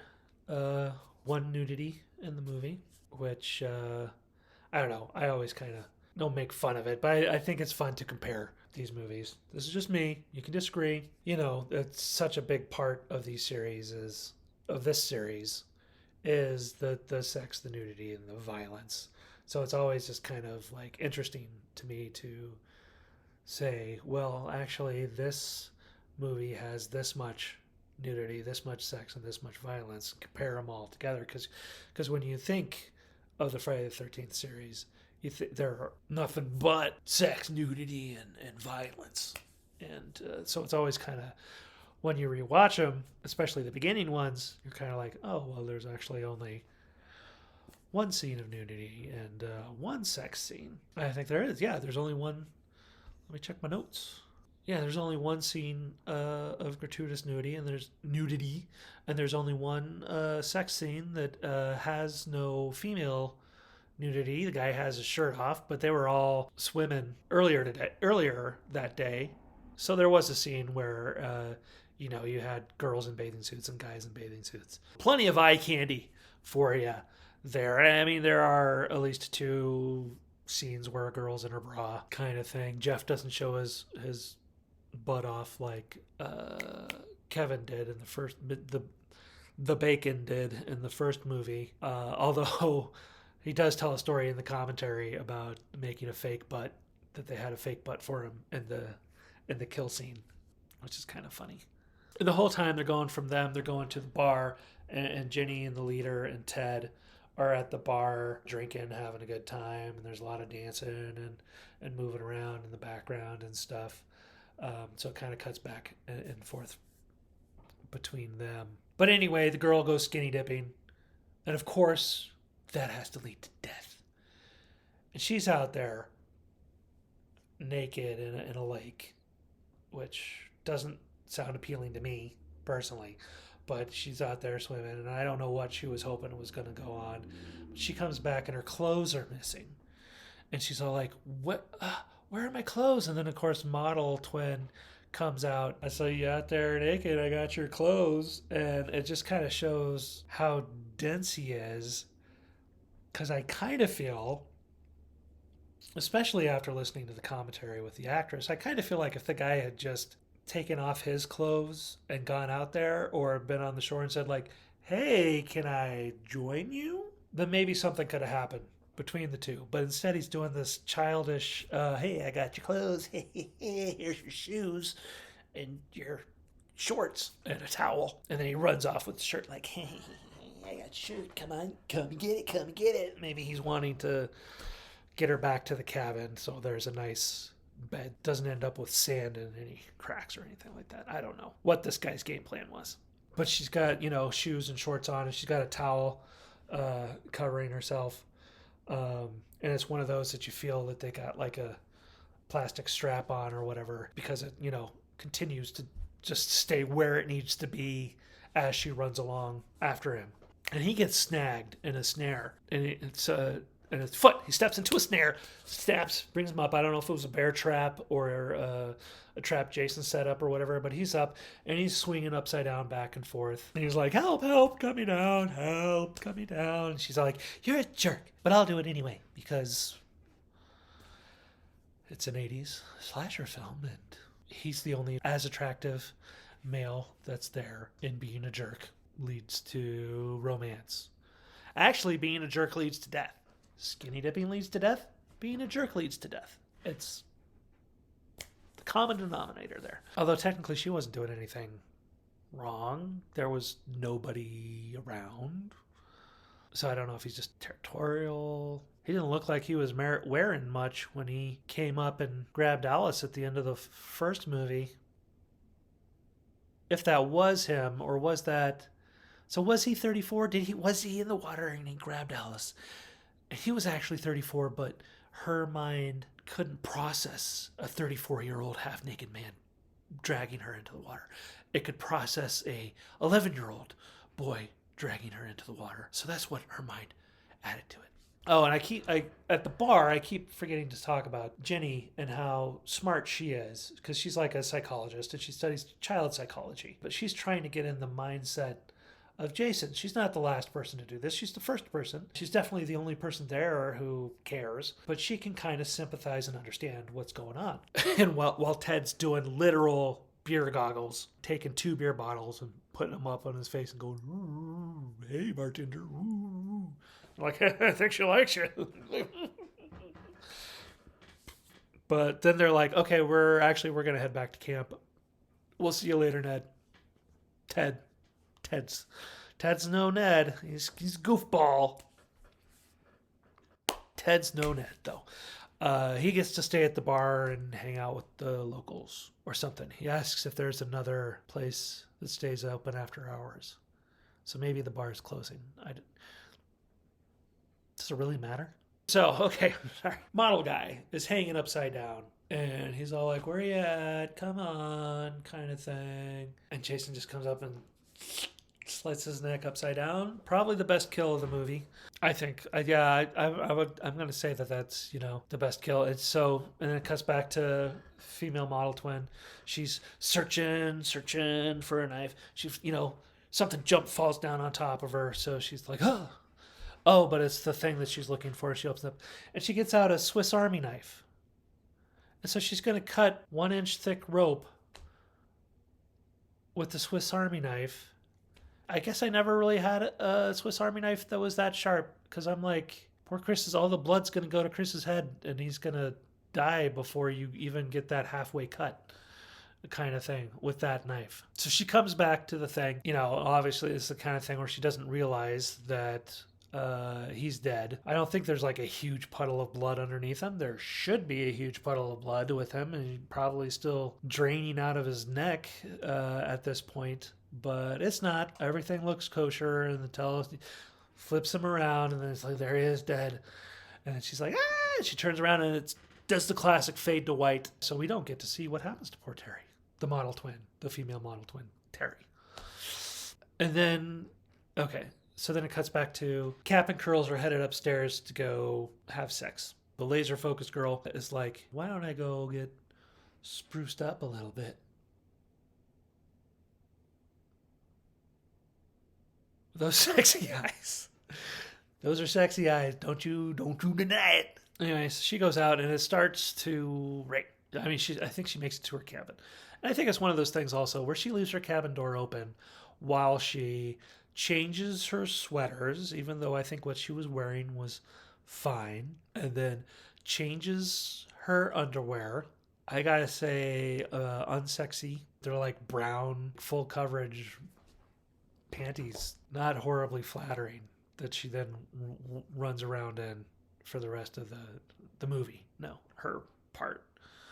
one nudity in the movie, which I don't know. I always kind of don't make fun of it, but I think it's fun to compare these movies. This is just me. You can disagree. It's such a big part of this series is the sex, the nudity, and the violence. So it's always just kind of like interesting to me to say, well, actually, this movie has this much nudity, this much sex, and this much violence. Compare them all together, because when you think of the Friday the 13th series, there are nothing but sex, nudity, and violence. And so it's always kind of, when you rewatch them, especially the beginning ones, you're kind of like, oh, well, there's actually only one scene of nudity and one sex scene. I think there is. Yeah, there's only one. Let me check my notes. Yeah, there's only one scene of gratuitous nudity, and there's only one sex scene that has no female nudity. The guy has his shirt off, but they were all swimming earlier that day. So there was a scene where you had girls in bathing suits and guys in bathing suits. Plenty of eye candy for you there. I mean, there are at least two scenes where a girl's in her bra kind of thing. Jeff doesn't show his butt off like Kevin did in the first, the Bacon did in the first movie. Although he does tell a story in the commentary about making a fake butt, that they had a fake butt for him in the kill scene, which is kind of funny. And the whole time they're going to the bar, and Jenny and the leader and Ted are at the bar drinking, having a good time, and there's a lot of dancing and moving around in the background and stuff. So it kind of cuts back and forth between them. But anyway, the girl goes skinny dipping And of course, that has to lead to death. And she's out there naked in a lake, which doesn't sound appealing to me personally. But she's out there swimming, and I don't know what she was hoping was going to go on. She comes back, and her clothes are missing. And she's all like, "What? Where are my clothes?" And then, of course, model twin comes out. "I saw you out there naked. I got your clothes." And it just kind of shows how dense he is. Because I kind of feel, especially after listening to the commentary with the actress, I kind of feel like if the guy had just taken off his clothes and gone out there, or been on the shore and said like, "Hey, can I join you?" then maybe something could have happened between the two. But instead he's doing this childish, "Hey, I got your clothes. Here's your shoes and your shorts and a towel." And then he runs off with the shirt like, "Hey, I got your shirt. Come on, come and get it, come and get it." Maybe he's wanting to get her back to the cabin so there's a nice bed, doesn't end up with sand and any cracks or anything like that. I don't know what this guy's game plan was. But she's got, shoes and shorts on, and she's got a towel covering herself. And it's one of those that you feel that they got like a plastic strap on or whatever, because it, continues to just stay where it needs to be as she runs along after him. And he gets snagged in a snare, and and his foot, he steps into a snare, snaps, brings him up. I don't know if it was a bear trap or a trap Jason set up or whatever, but he's up and he's swinging upside down back and forth. And he's like, "Help, help, cut me down, help, cut me down." And she's like, "You're a jerk, but I'll do it anyway," because it's an 80s slasher film and he's the only as attractive male that's there, and being a jerk leads to romance. Actually, being a jerk leads to death. Skinny dipping leads to death. Being a jerk leads to death. It's the common denominator there. Although technically she wasn't doing anything wrong. There was nobody around. So I don't know if he's just territorial. He didn't look like he was wearing much when he came up and grabbed Alice at the end of the first movie. If that was him, or was that... So was he 34? Was he in the water and he grabbed Alice? He was actually 34, but her mind couldn't process a 34-year-old half-naked man dragging her into the water. It could process a 11-year-old boy dragging her into the water. So that's what her mind added to it. Oh, and at the bar, I keep forgetting to talk about Jenny and how smart she is, because she's like a psychologist and she studies child psychology. But she's trying to get in the mindset of Jason. She's not the last person to do this. She's the first person. She's definitely the only person there who cares, but she can kind of sympathize and understand what's going on. And while Ted's doing literal beer goggles, taking 2 beer bottles and putting them up on his face and going, "Ooh, hey, bartender, ooh." Like, "I think she likes you." But then they're like, "Okay, we're going to head back to camp. We'll see you later, Ned." Ted's no Ned. He's goofball. Ted's no Ned, though. He gets to stay at the bar and hang out with the locals or something. He asks if there's another place that stays open after hours. So maybe the bar is closing. Does it really matter? So, okay, sorry. Model guy is hanging upside down. And he's all like, "Where you at? Come on," kind of thing. And Jason just comes up and slits his neck upside down. Probably the best kill of the movie, I think. I'm going to say that that's, the best kill. It's so, and then it cuts back to female model twin. She's searching for a knife. She's, something falls down on top of her. So she's like, oh, but it's the thing that she's looking for. She opens up and she gets out a Swiss Army knife. And so she's going to cut 1-inch thick rope with the Swiss Army knife. I guess I never really had a Swiss Army knife that was that sharp, because I'm like, poor Chris, all the blood's going to go to Chris's head and he's going to die before you even get that halfway cut kind of thing with that knife. So she comes back to the thing. Obviously it's the kind of thing where she doesn't realize that he's dead. I don't think there's like a huge puddle of blood underneath him. There should be a huge puddle of blood with him, and he's probably still draining out of his neck at this point, but it's not. Everything looks kosher, and flips him around, and then it's like, there he is, dead. And then she's like, ah! And she turns around, and it does the classic fade to white. So we don't get to see what happens to poor Terry, the model twin, the female model twin, Terry. And then, okay, so then it cuts back to Cap and Curls are headed upstairs to go have sex. The laser focused girl is like, why don't I go get spruced up a little bit? Those sexy eyes. Those are sexy eyes. Don't you deny it. Anyways, she goes out and it starts to rain. I mean, I think she makes it to her cabin. And I think it's one of those things also where she leaves her cabin door open while she changes her sweaters, even though I think what she was wearing was fine, and then changes her underwear. I gotta say, unsexy. They're like brown, full coverage panties, not horribly flattering, that she then runs around in for the rest of the movie. No, her part.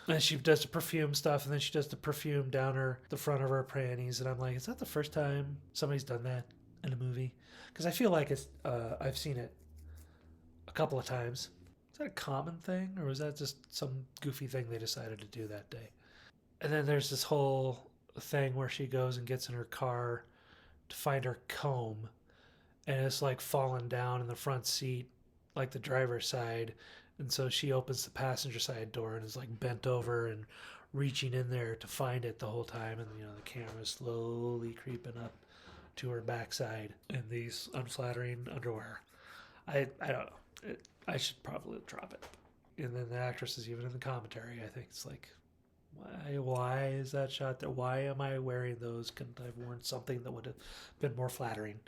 And she does the perfume stuff, and then she does the perfume down the front of her panties, and I'm like, is that the first time somebody's done that in a movie? Because I feel like I've seen it a couple of times. Is that a common thing, or was that just some goofy thing they decided to do that day? And then there's this whole thing where she goes and gets in her car to find her comb, and it's like falling down in the front seat, like the driver's side. And so she opens the passenger side door and is like bent over and reaching in there to find it the whole time. And, the camera's slowly creeping up to her backside in these unflattering underwear. I don't know. I should probably drop it. And then the actress is even in the commentary. I think it's like, why is that shot there? Why am I wearing those? Couldn't I have worn something that would have been more flattering?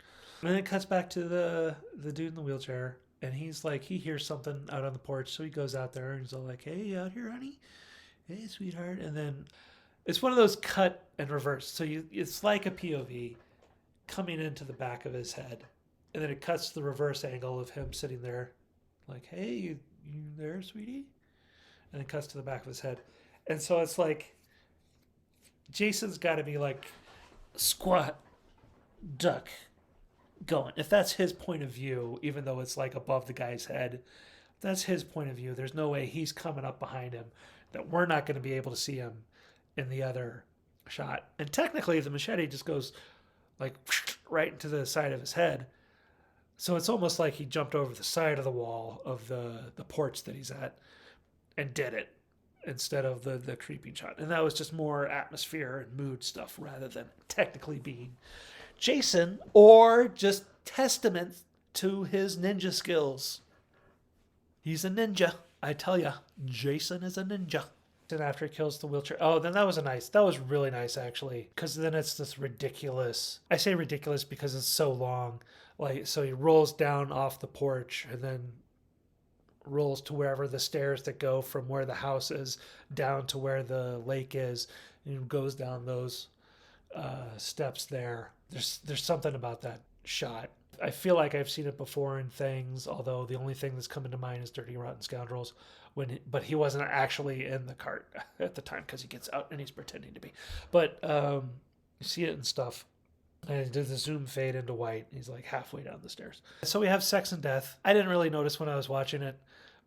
And then it cuts back to the dude in the wheelchair. And he's like, he hears something out on the porch. So he goes out there and he's all like, hey, you out here, honey? Hey, sweetheart. And then it's one of those cut and reverse. So it's like a POV coming into the back of his head. And then it cuts to the reverse angle of him sitting there like, hey, you there, sweetie? And it cuts to the back of his head. And so it's like, Jason's got to be like, squat, duck, going. If that's his point of view, even though it's like above the guy's head, that's his point of view. There's no way he's coming up behind him, that we're not going to be able to see him in the other shot. And technically the machete just goes like right into the side of his head. So it's almost like he jumped over the side of the wall of the porch that he's at and did it instead of the creeping shot. And that was just more atmosphere and mood stuff rather than technically being Jason, or just testament to his ninja skills. He's a ninja. I tell ya, Jason is a ninja. And after he kills the wheelchair, then that was really nice actually, because then it's this ridiculous, I say ridiculous because it's so long, like, so he rolls down off the porch and then rolls to wherever the stairs that go from where the house is down to where the lake is, and goes down those steps there. There's something about that shot. I feel like I've seen it before in things, although the only thing that's coming to mind is Dirty Rotten Scoundrels, but he wasn't actually in the cart at the time because he gets out and he's pretending to be. But you see it in stuff. And it did the zoom fade into white. He's like halfway down the stairs. So we have sex and death. I didn't really notice when I was watching it,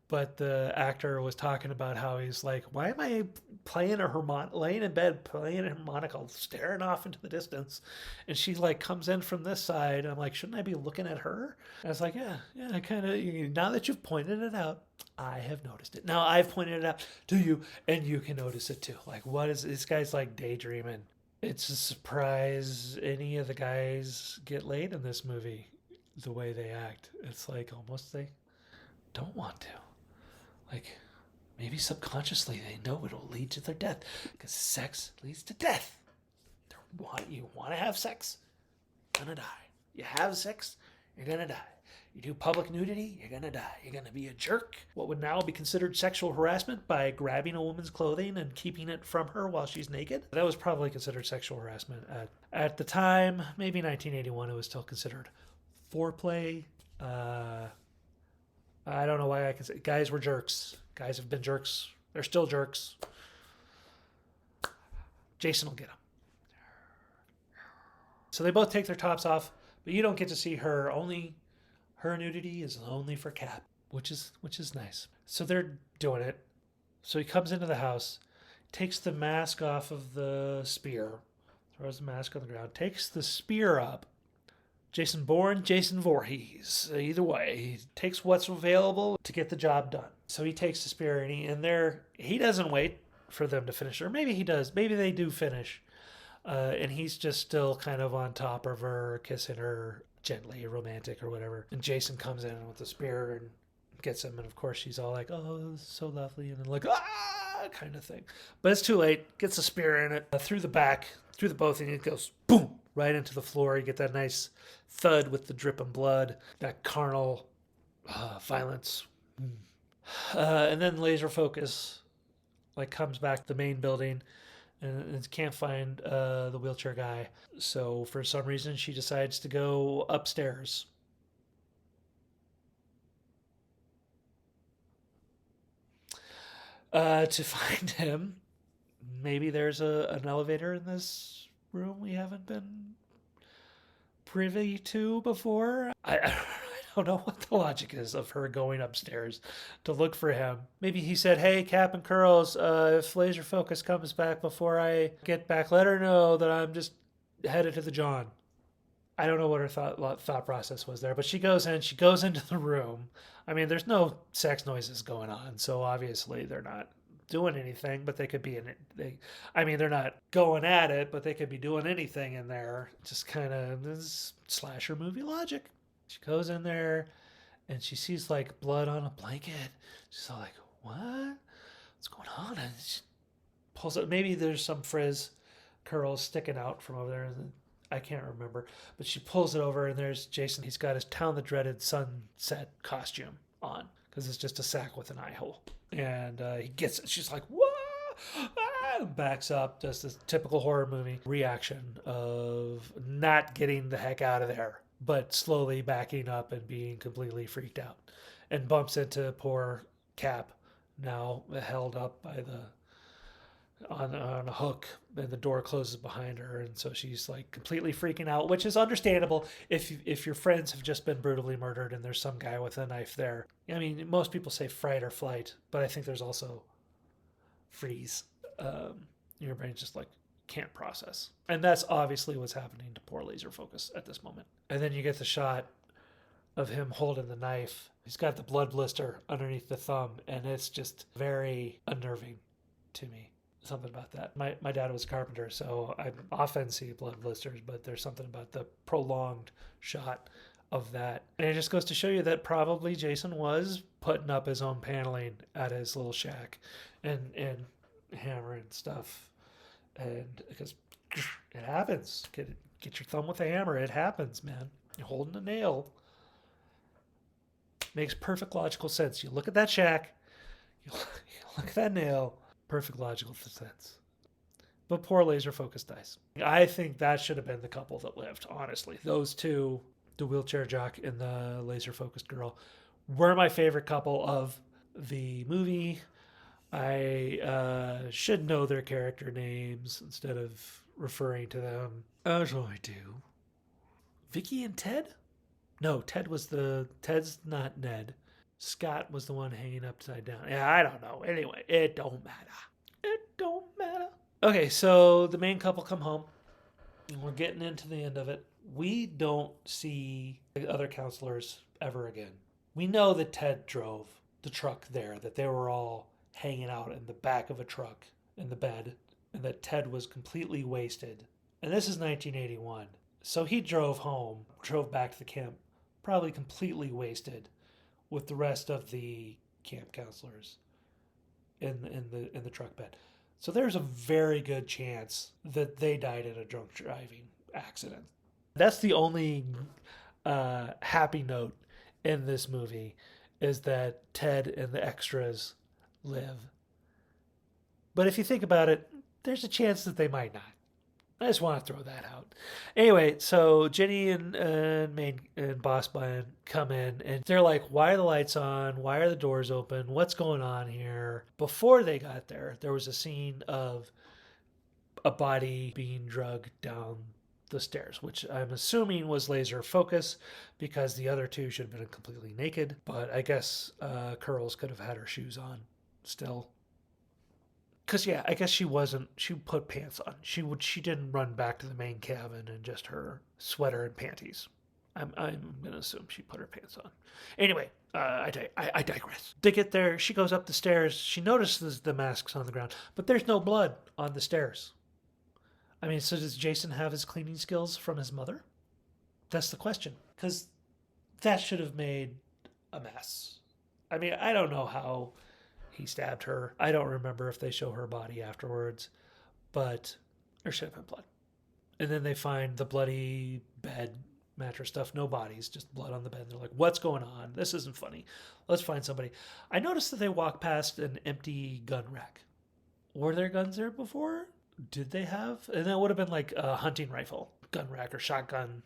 but the actor was talking about how he's like, why am I playing a harmonica, laying in bed, playing a harmonica, staring off into the distance? And she like comes in from this side. I'm like, shouldn't I be looking at her? And I was like, yeah, I kind of, now that you've pointed it out, I have noticed it. Now I've pointed it out to you and you can notice it too. Like, what is this guy's like daydreaming? It's a surprise any of the guys get laid in this movie, the way they act. It's like almost they don't want to. Like, maybe subconsciously they know it'll lead to their death, because sex leads to death. You want to have sex, you're gonna die. You have sex, you're gonna die. You do public nudity, you're gonna die. You're gonna be a jerk. What would now be considered sexual harassment by grabbing a woman's clothing and keeping it from her while she's naked? That was probably considered sexual harassment at the time. Maybe 1981, it was still considered foreplay. I don't know why I can say guys were jerks. Guys have been jerks. They're still jerks. Jason will get them. So they both take their tops off, but you don't get to see her. Only Her nudity is only for Cap, which is nice. So they're doing it. So he comes into the house, takes the mask off of the spear, throws the mask on the ground, takes the spear up. Jason Bourne, Jason Voorhees. Either way, he takes what's available to get the job done. So he takes the spear and he doesn't wait for them to finish, or maybe he does. Maybe they do finish, and he's just still kind of on top of her, kissing her gently, romantic or whatever. And Jason comes in with the spear and gets him, and of course she's all like, "Oh, this is so lovely," and then like, "Ah," kind of thing. But it's too late. Gets a spear in it through the back, through the both, and it goes boom right into the floor. You get that nice thud with the dripping blood, that carnal violence, and then laser focus like comes back to the main building and can't find the wheelchair guy. So for some reason, she decides to go upstairs. To find him. Maybe there's an elevator in this room we haven't been privy to before. I don't know what the logic is of her going upstairs to look for him. Maybe he said, "Hey, Cap and Curls, if Laser Focus comes back before I get back, let her know that I'm just headed to the John." I don't know what her thought process was there, but she goes into the room. I mean, there's no sex noises going on, so obviously they're not doing anything, but they could be in it. They're not going at it, but they could be doing anything in there. Just kind of this slasher movie logic. She goes in there and she sees like blood on a blanket. She's all like, "What? What's going on?" And she pulls it. Maybe there's some frizz curls sticking out from over there. I can't remember. But she pulls it over and there's Jason. He's got his Town the Dreaded sunset costume on because it's just a sack with an eye hole. And he gets it. She's like, "Whoa!" Backs up, does this typical horror movie reaction of not getting the heck out of there, but slowly backing up and being completely freaked out, and bumps into poor Cap, now held up by on a hook, and the door closes behind her, and so she's like completely freaking out, which is understandable if your friends have just been brutally murdered and there's some guy with a knife there. I mean, most people say fright or flight, but I think there's also freeze. Your brain just like can't process, and that's obviously what's happening to poor Laser Focus at this moment. And then you get the shot of him holding the knife. He's got the blood blister underneath the thumb, and it's just very unnerving to me. Something about that. My dad was a carpenter, so I often see blood blisters, but there's something about the prolonged shot of that. And it just goes to show you that probably Jason was putting up his own paneling at his little shack and hammering stuff. And because it happens. Get your thumb with a hammer. It happens, man. You're holding a nail. Makes perfect logical sense. You look at that shack, you look at that nail. Perfect logical sense. But poor Laser Focus dies. I think that should have been the couple that lived, honestly. Those two, the wheelchair jock and the laser focused girl, were my favorite couple of the movie. I should know their character names instead of referring to them. So I do. Vicky and Ted? No, Ted's not Ned. Scott was the one hanging upside down. Yeah, I don't know. Anyway, it don't matter. It don't matter. Okay, so the main couple come home. And we're getting into the end of it. We don't see the other counselors ever again. We know that Ted drove the truck there, that they were all hanging out in the back of a truck in the bed, and that Ted was completely wasted. And this is 1981. So he drove back to the camp, probably completely wasted, with the rest of the camp counselors in the truck bed. So there's a very good chance that they died in a drunk driving accident. That's the only happy note in this movie, is that Ted and the extras live. But if you think about it, there's a chance that they might not. I just want to throw that out. Anyway, so Jenny and Boss Man come in, and they're like, "Why are the lights on? Why are the doors open? What's going on here?" Before they got there was a scene of a body being dragged down the stairs, which I'm assuming was laser focus because the other two should have been completely naked. But I guess Curls could have had her shoes on still. Cause yeah, I guess she wasn't. She put pants on. She didn't run back to the main cabin in just her sweater and panties. I'm gonna assume she put her pants on. Anyway, I digress. They get there. She goes up the stairs. She notices the masks on the ground, but there's no blood on the stairs. I mean, so does Jason have his cleaning skills from his mother? That's the question. Because that should have made a mess. I mean, I don't know how he stabbed her. I don't remember if they show her body afterwards, but there should have been blood. And then they find the bloody bed, mattress stuff, no bodies, just blood on the bed. They're like, what's going on? This isn't funny. Let's find somebody. I noticed that they walked past an empty gun rack. Were there guns there before? Did they have? And that would have been like a hunting rifle gun rack or shotgun,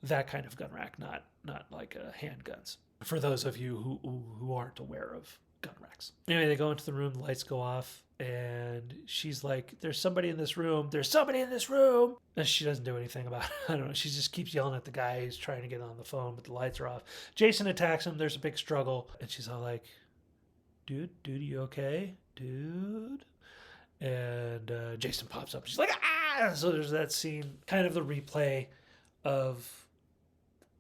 that kind of gun rack, not like handguns. For those of you who aren't aware of gun racks. Anyway, they go into the room, the lights go off, and she's like, there's somebody in this room. There's somebody in this room. And she doesn't do anything about it. I don't know. She just keeps yelling at the guy who's trying to get on the phone, but the lights are off. Jason attacks him. There's a big struggle. And she's all like, dude, you okay? Dude? And Jason pops up. She's like, ah! So there's that scene, kind of the replay of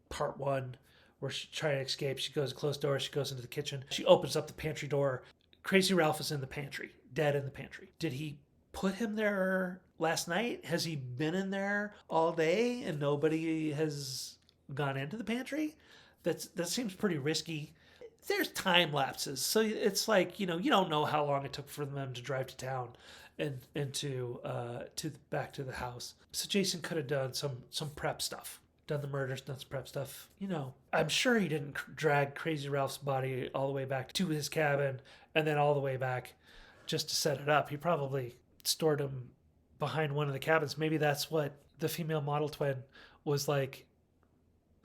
part one, where she's trying to escape. She goes to a closed door. She goes into the kitchen. She opens up the pantry door. Crazy Ralph is in the pantry, dead in the pantry. Did he put him there last night? Has he been in there all day and nobody has gone into the pantry? That seems pretty risky. There's time lapses, so it's like, you don't know how long it took for them to drive to town and to back to the house. So Jason could have done some prep stuff. Done the murders, done some prep stuff. I'm sure he didn't drag Crazy Ralph's body all the way back to his cabin and then all the way back just to set it up. He probably stored him behind one of the cabins. Maybe that's what the female model twin was like,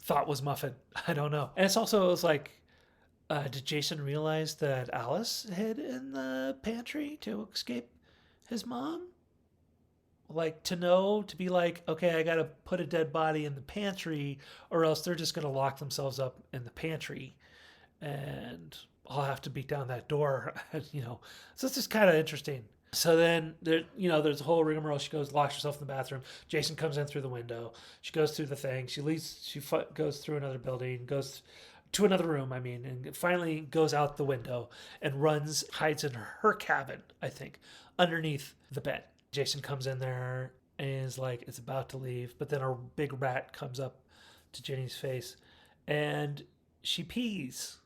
thought was Muffin. I don't know. And it was like, did Jason realize that Alice hid in the pantry to escape his mom? Like, to be like, okay, I got to put a dead body in the pantry or else they're just going to lock themselves up in the pantry and I'll have to beat down that door, So it's just kind of interesting. So then, there's a whole rigmarole. She goes, locks herself in the bathroom. Jason comes in through the window. She goes through the thing. She goes through another building, goes to another room, and finally goes out the window and hides in her cabin, I think, underneath the bed. Jason comes in there and is like, it's about to leave, but then a big rat comes up to Jenny's face and she pees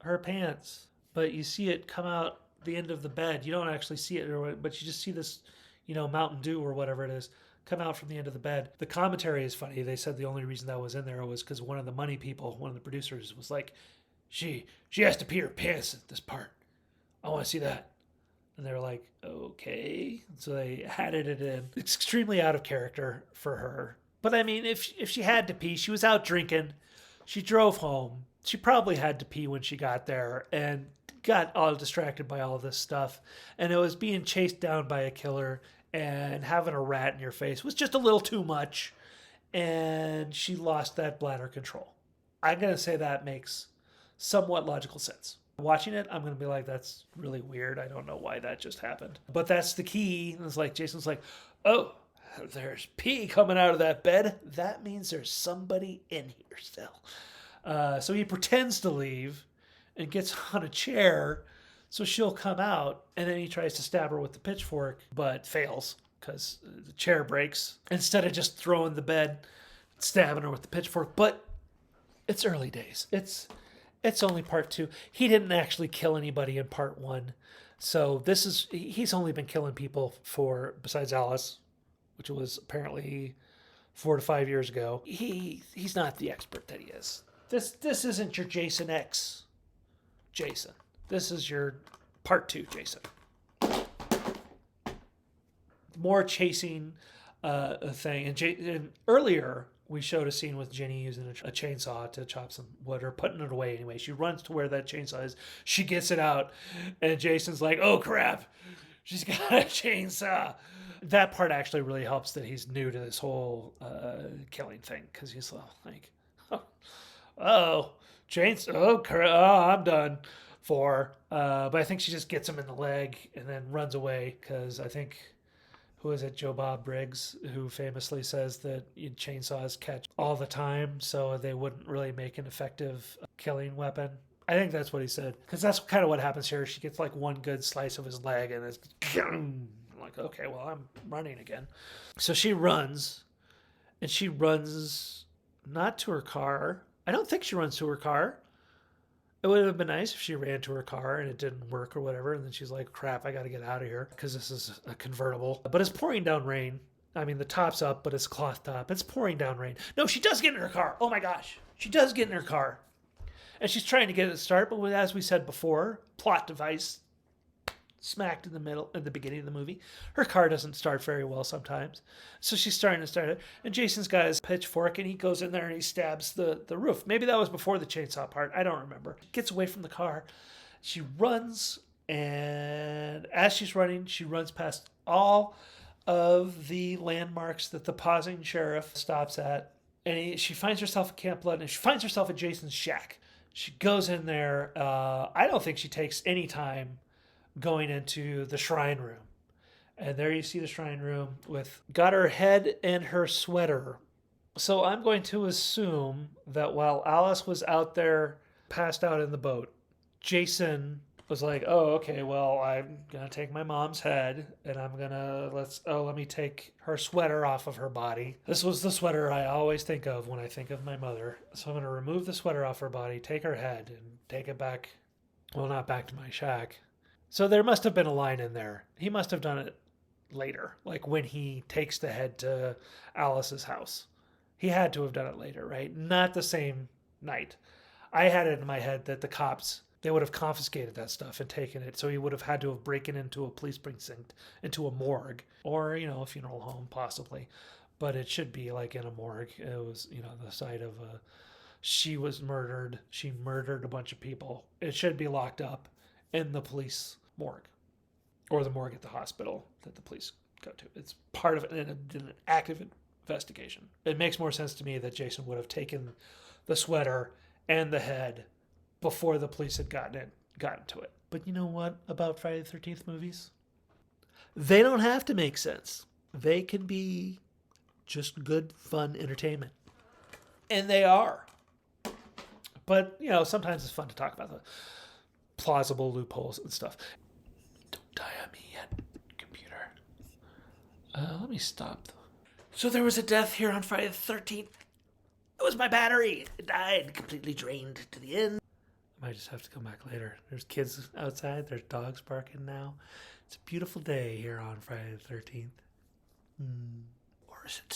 her pants, but you see it come out the end of the bed. You don't actually see it, but you just see this, Mountain Dew or whatever it is come out from the end of the bed. The commentary is funny. They said the only reason that was in there was because one of the money people, one of the producers, was like, she has to pee her pants at this part. I want to see that. And they were like, okay. So they added it in. It's extremely out of character for her. But I mean, if she had to pee, she was out drinking. She drove home. She probably had to pee when she got there and got all distracted by all this stuff. And it was being chased down by a killer and having a rat in your face was just a little too much. And she lost that bladder control. I'm going to say that makes somewhat logical sense. Watching it, I'm going to be like, that's really weird. I don't know why that just happened. But that's the key. It's like, Jason's like, oh, there's pee coming out of that bed. That means there's somebody in here still. So he pretends to leave and gets on a chair so she'll come out. And then he tries to stab her with the pitchfork, but fails because the chair breaks. Instead of just throwing the bed, stabbing her with the pitchfork. But it's early days. It's only part two. He didn't actually kill anybody in part one. So he's only been killing people besides Alice, which was apparently 4 to 5 years ago. He's not the expert that he is. This isn't your Jason X Jason. This is your part two Jason. More chasing thing. And earlier, we showed a scene with Jenny using a chainsaw to chop some wood or putting it away anyway. She runs to where that chainsaw is. She gets it out. And Jason's like, oh, crap. She's got a chainsaw. That part actually really helps that he's new to this whole killing thing, because he's like, oh, Jane's, I'm done for. But I think she just gets him in the leg and then runs away, because I think, who is it, Joe Bob Briggs, who famously says that chainsaws catch all the time, so they wouldn't really make an effective killing weapon. I think that's what he said, because that's kind of what happens here. She gets like one good slice of his leg, and it's like, okay, well, I'm running again. So she runs, and she runs not to her car. I don't think she runs to her car. It would have been nice if she ran to her car and it didn't work or whatever. And then she's like, crap, I got to get out of here because this is a convertible. But it's pouring down rain. I mean, the top's up, but it's cloth top. It's pouring down rain. No, she does get in her car. Oh my gosh. She does get in her car. And she's trying to get it to start. But as we said before, plot device smacked in the middle, at the beginning of the movie. Her car doesn't start very well sometimes. So she's starting to start it. And Jason's got his pitchfork and he goes in there and he stabs the roof. Maybe that was before the chainsaw part. I don't remember. Gets away from the car. She runs, and as she's running, she runs past all of the landmarks that the pausing sheriff stops at. And she finds herself at Camp Blood, and she finds herself at Jason's shack. She goes in there. I don't think she takes any time going into the shrine room. And there you see the shrine room with got her head and her sweater. So I'm going to assume that while Alice was out there passed out in the boat, Jason was like, oh, okay, well, I'm going to take my mom's head and I'm going to, let me take her sweater off of her body. This was the sweater I always think of when I think of my mother. So I'm going to remove the sweater off her body, take her head, and take it back, well, not back to my shack. So there must have been a line in there. He must have done it later, like when he takes the head to Alice's house. He had to have done it later, right? Not the same night. I had it in my head that the cops, they would have confiscated that stuff and taken it. So he would have had to have broken into a police precinct, into a morgue, or, a funeral home possibly. But it should be like in a morgue. It was, the site of she was murdered. She murdered a bunch of people. It should be locked up in the police morgue, or the morgue at the hospital that the police go to. It's part of an active investigation. It makes more sense to me that Jason would have taken the sweater and the head before the police had gotten to it. But you know what about Friday the 13th movies? They don't have to make sense. They can be just good, fun entertainment. And they are. But, sometimes it's fun to talk about the plausible loopholes and stuff. Don't die on me yet, computer. Let me stop. So there was a death here on Friday the 13th. It was my battery. It died, completely drained to the end. I might just have to come back later. There's kids outside. There's dogs barking now. It's a beautiful day here on Friday the 13th. Or is it?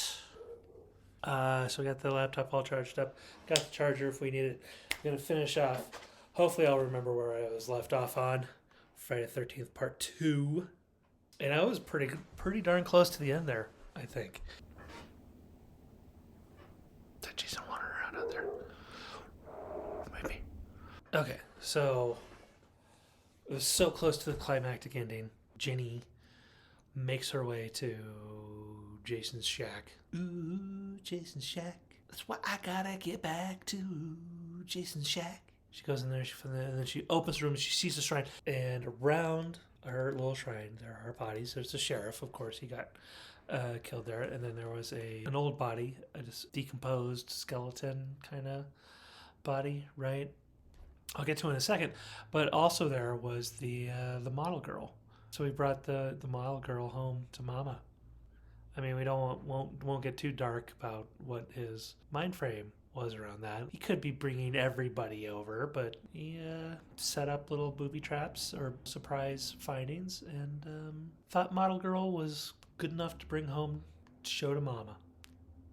So we got the laptop all charged up. Got the charger if we need it. I'm going to finish off. Hopefully I'll remember where I was left off on Friday the 13th Part 2. And I was pretty darn close to the end there, I think. Did Jason wander around out there? Maybe. Okay, so it was so close to the climactic ending. Jenny makes her way to Jason's shack. Ooh, Jason's shack. That's why I gotta get back to Jason's shack. She goes in there, and then she opens the room, and she sees the shrine. And around her little shrine, there are bodies. There's the sheriff, of course. He got killed there. And then there was an old body, a decomposed skeleton kind of body, right? I'll get to it in a second. But also there was the model girl. So we brought the model girl home to Mama. I mean, we won't get too dark about what his mind frame was around that. He could be bringing everybody over, but he set up little booby traps or surprise findings, and thought model girl was good enough to bring home to show to Mama.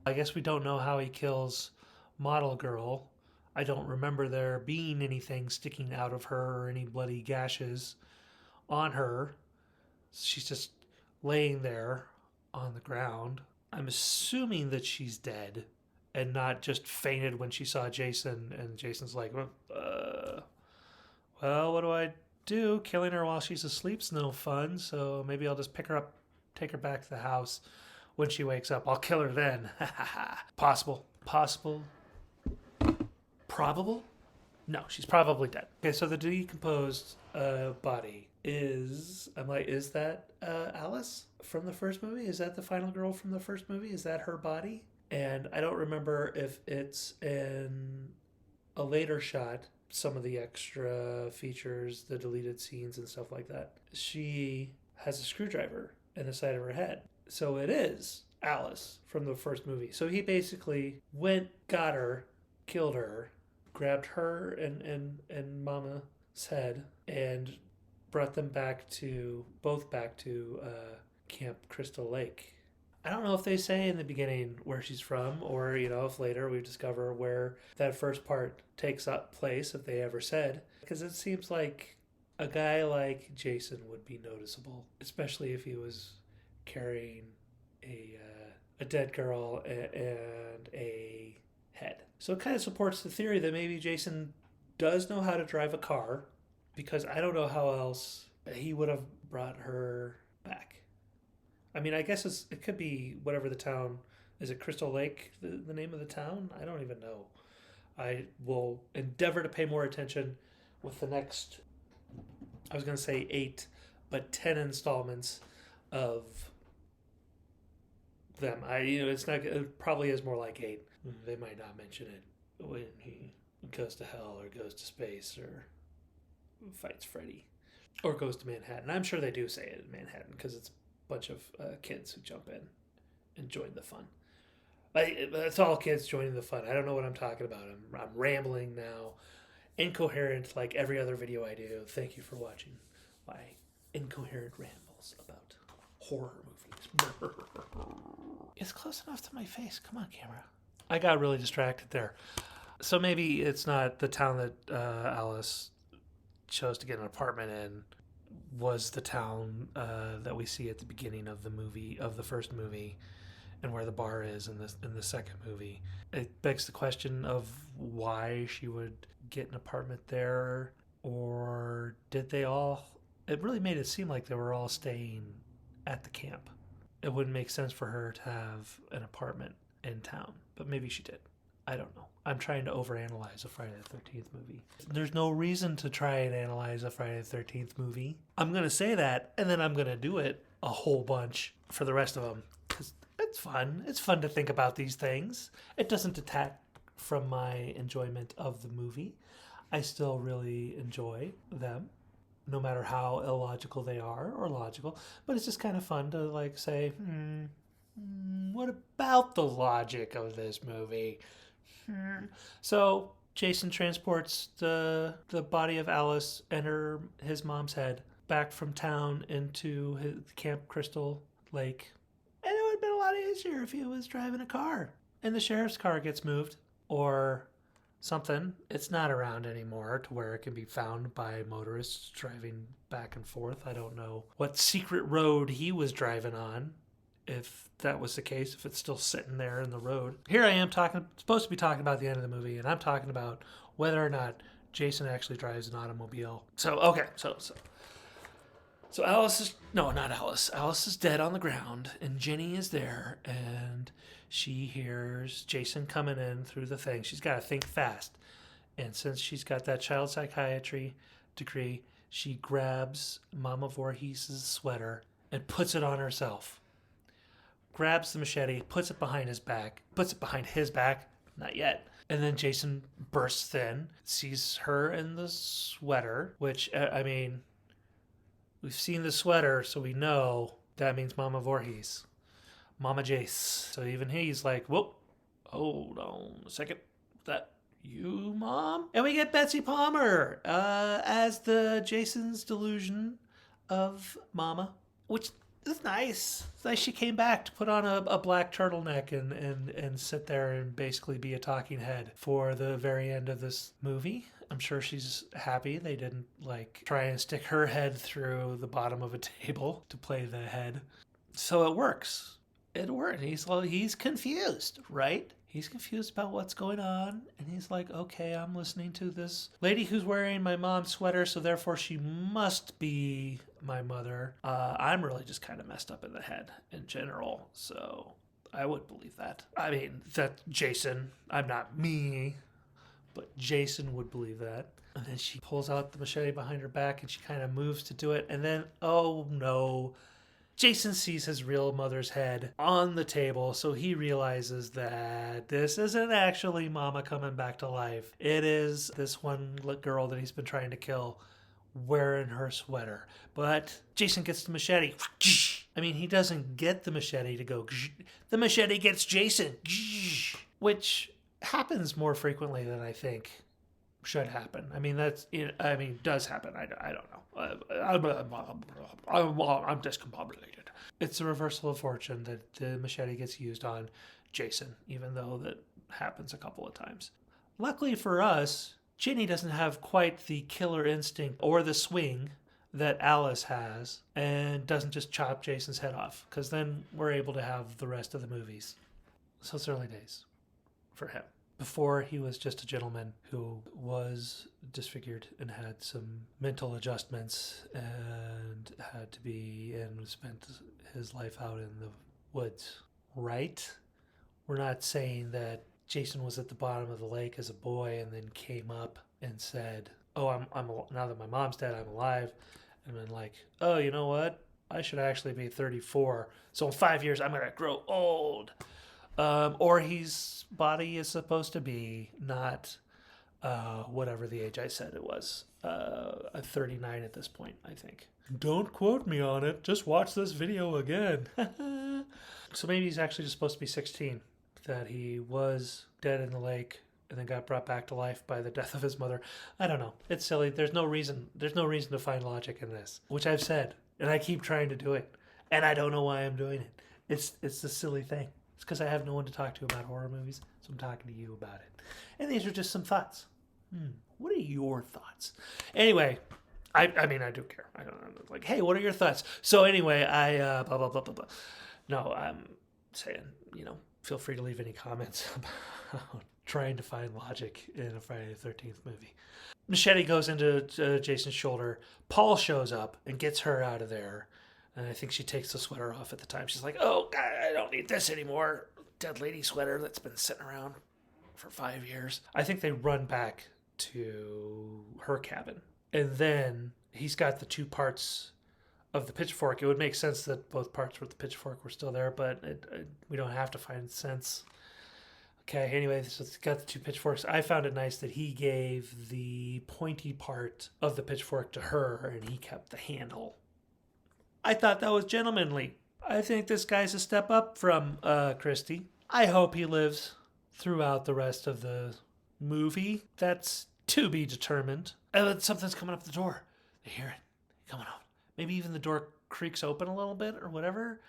I guess we don't know how he kills model girl. I don't remember there being anything sticking out of her or any bloody gashes on her. She's just laying there on the ground. I'm assuming that she's dead and not just fainted when she saw Jason, and Jason's like, well, what do I do? Killing her while she's asleep's no fun, so maybe I'll just pick her up take her back to the house when she wakes up. I'll kill her then. Possible. Possible. Probable? No, she's probably dead. Okay, so the decomposed body is... I'm like, is that Alice from the first movie? Is that the final girl from the first movie? Is that her body? And I don't remember if it's in a later shot, some of the extra features, the deleted scenes and stuff like that. She has a screwdriver in the side of her head. So it is Alice from the first movie. So he basically went, got her, killed her, grabbed her and Mama's head and brought them both back to Camp Crystal Lake. I don't know if they say in the beginning where she's from, or, if later we discover where that first part takes up place, if they ever said. Because it seems like a guy like Jason would be noticeable, especially if he was carrying a dead girl and a head. So it kind of supports the theory that maybe Jason does know how to drive a car, because I don't know how else he would have brought her back. I mean, I guess it could be whatever the town... Is it Crystal Lake, the name of the town? I don't even know. I will endeavor to pay more attention with the next, I was going to say 8, but 10 installments of them. It probably is more like 8. They might not mention it when he goes to hell or goes to space or fights Freddy or goes to Manhattan. I'm sure they do say it in Manhattan because it's bunch of kids who jump in and join the fun. It's all kids joining the fun. I don't know what I'm talking about. I'm rambling now. Incoherent like every other video I do. Thank you for watching my incoherent rambles about horror movies. It's close enough to my face. Come on, camera. I got really distracted there. So maybe it's not the town that Alice chose to get an apartment in was the town that we see at the beginning of the first movie, and where the bar is in the second movie. It begs the question of why she would get an apartment there, or did they all... It really made it seem like they were all staying at the camp. It wouldn't make sense for her to have an apartment in town, but maybe she did. I don't know. I'm trying to overanalyze a Friday the 13th movie. There's no reason to try and analyze a Friday the 13th movie. I'm going to say that, and then I'm going to do it a whole bunch for the rest of them. Because it's fun. It's fun to think about these things. It doesn't detract from my enjoyment of the movie. I still really enjoy them, no matter how illogical they are or logical. But it's just kind of fun to say, what about the logic of this movie? So Jason transports the body of Alice and his mom's head back from town into his Camp Crystal Lake. And it would have been a lot easier if he was driving a car and the sheriff's car gets moved or something. It's not around anymore to where it can be found by motorists driving back and forth. I don't know what secret road he was driving on. If that was the case, if it's still sitting there in the road. Here I am supposed to be talking about the end of the movie, and I'm talking about whether or not Jason actually drives an automobile. So, okay, so Alice is... No, not Alice. Alice is dead on the ground, and Jenny is there, and she hears Jason coming in through the thing. She's got to think fast. And since she's got that child psychiatry degree, she grabs Mama Voorhees' sweater and puts it on herself. Grabs the machete, puts it behind his back, not yet. And then Jason bursts in, sees her in the sweater, which, we've seen the sweater, so we know that means Mama Voorhees. Mama Jace. So even he's like, whoop, hold on a second. Is that you, Mom? And we get Betsy Palmer as the Jason's delusion of Mama, which... It's nice. It's nice she came back to put on a black turtleneck and sit there and basically be a talking head for the very end of this movie. I'm sure she's happy they didn't try and stick her head through the bottom of a table to play the head. So it works. It worked. He's confused, right? He's confused about what's going on, and he's like, okay, I'm listening to this lady who's wearing my mom's sweater, so therefore she must be my mother. I'm really just kind of messed up in the head in general, so I would believe that. I mean, that Jason, I'm not me, but Jason would believe that. And then she pulls out the machete behind her back and she kind of moves to do it. And then, oh no, Jason sees his real mother's head on the table, so he realizes that this isn't actually Mama coming back to life. It is this one girl that he's been trying to kill wearing her sweater. But Jason gets the machete. I mean, he doesn't get the machete to go. The machete gets Jason, which happens more frequently than I think should happen. I mean, does happen. I don't know. I'm discombobulated. It's a reversal of fortune that the machete gets used on Jason, even though that happens a couple of times. Luckily for us, Ginny doesn't have quite the killer instinct or the swing that Alice has, and doesn't just chop Jason's head off, because then we're able to have the rest of the movies. So it's early days for him. Before, he was just a gentleman who was disfigured and had some mental adjustments and had to be and spent his life out in the woods. Right? We're not saying that Jason was at the bottom of the lake as a boy and then came up and said, oh, I'm now that my mom's dead, I'm alive. And then like, oh, you know what? I should actually be 34. So in 5 years, I'm going to grow old. Or his body is supposed to be not whatever the age I said it was. 39 at this point, I think. Don't quote me on it. Just watch this video again. So maybe he's actually just supposed to be 16. That he was dead in the lake and then got brought back to life by the death of his mother. I don't know. It's silly. There's no reason to find logic in this, which I've said, and I keep trying to do it, and I don't know why I'm doing it. It's a silly thing. It's because I have no one to talk to about horror movies, so I'm talking to you about it. And these are just some thoughts. What are your thoughts? Anyway, I mean, I do care. I don't know. Like, hey, what are your thoughts? So anyway, I blah, blah, blah, blah, blah. No, I'm saying, feel free to leave any comments about trying to find logic in a Friday the 13th movie. Machete goes into Jason's shoulder. Paul shows up and gets her out of there. And I think she takes the sweater off at the time. She's like, oh, God, I don't need this anymore. Dead lady sweater that's been sitting around for 5 years. I think they run back to her cabin. And then he's got the two parts of the pitchfork. It would make sense that both parts with the pitchfork were still there, but we don't have to find sense. Okay, anyway, so it's got the two pitchforks. I found it nice that he gave the pointy part of the pitchfork to her, and he kept the handle. I thought that was gentlemanly. I think this guy's a step up from Christy. I hope he lives throughout the rest of the movie. That's to be determined. And something's coming up the door. They hear it coming out. Maybe even the door creaks open a little bit or whatever.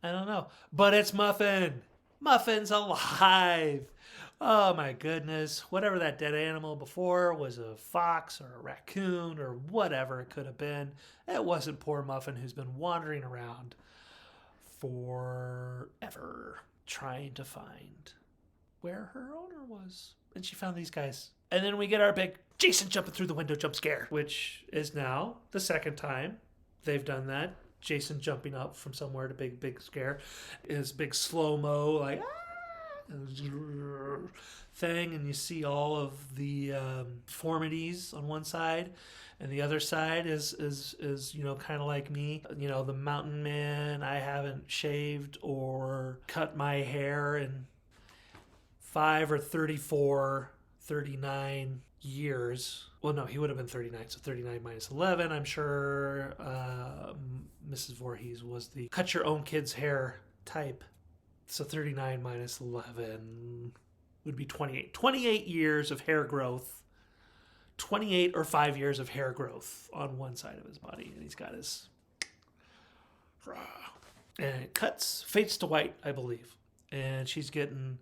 I don't know. But it's Muffin. Muffin's alive. Oh my goodness. Whatever that dead animal before was a fox or a raccoon or whatever it could have been. It wasn't poor Muffin who's been wandering around forever trying to find where her owner was. And she found these guys. And then we get our big Jason jumping through the window jump scare, which is now the second time they've done that. Jason jumping up from somewhere to big scare. His big slow-mo, like, thing, and you see all of the deformities on one side, and the other side is kind of like me. The mountain man. I haven't shaved or cut my hair in 5 or 34, 39 years. Well, no, he would have been 39, so 39 minus 11. I'm sure Mrs. Voorhees was the cut your own kid's hair type. So 39 minus 11 would be 28. 28 years of hair growth. 28 or 5 years of hair growth on one side of his body. And he's got his... And it fades to white, I believe. And she's getting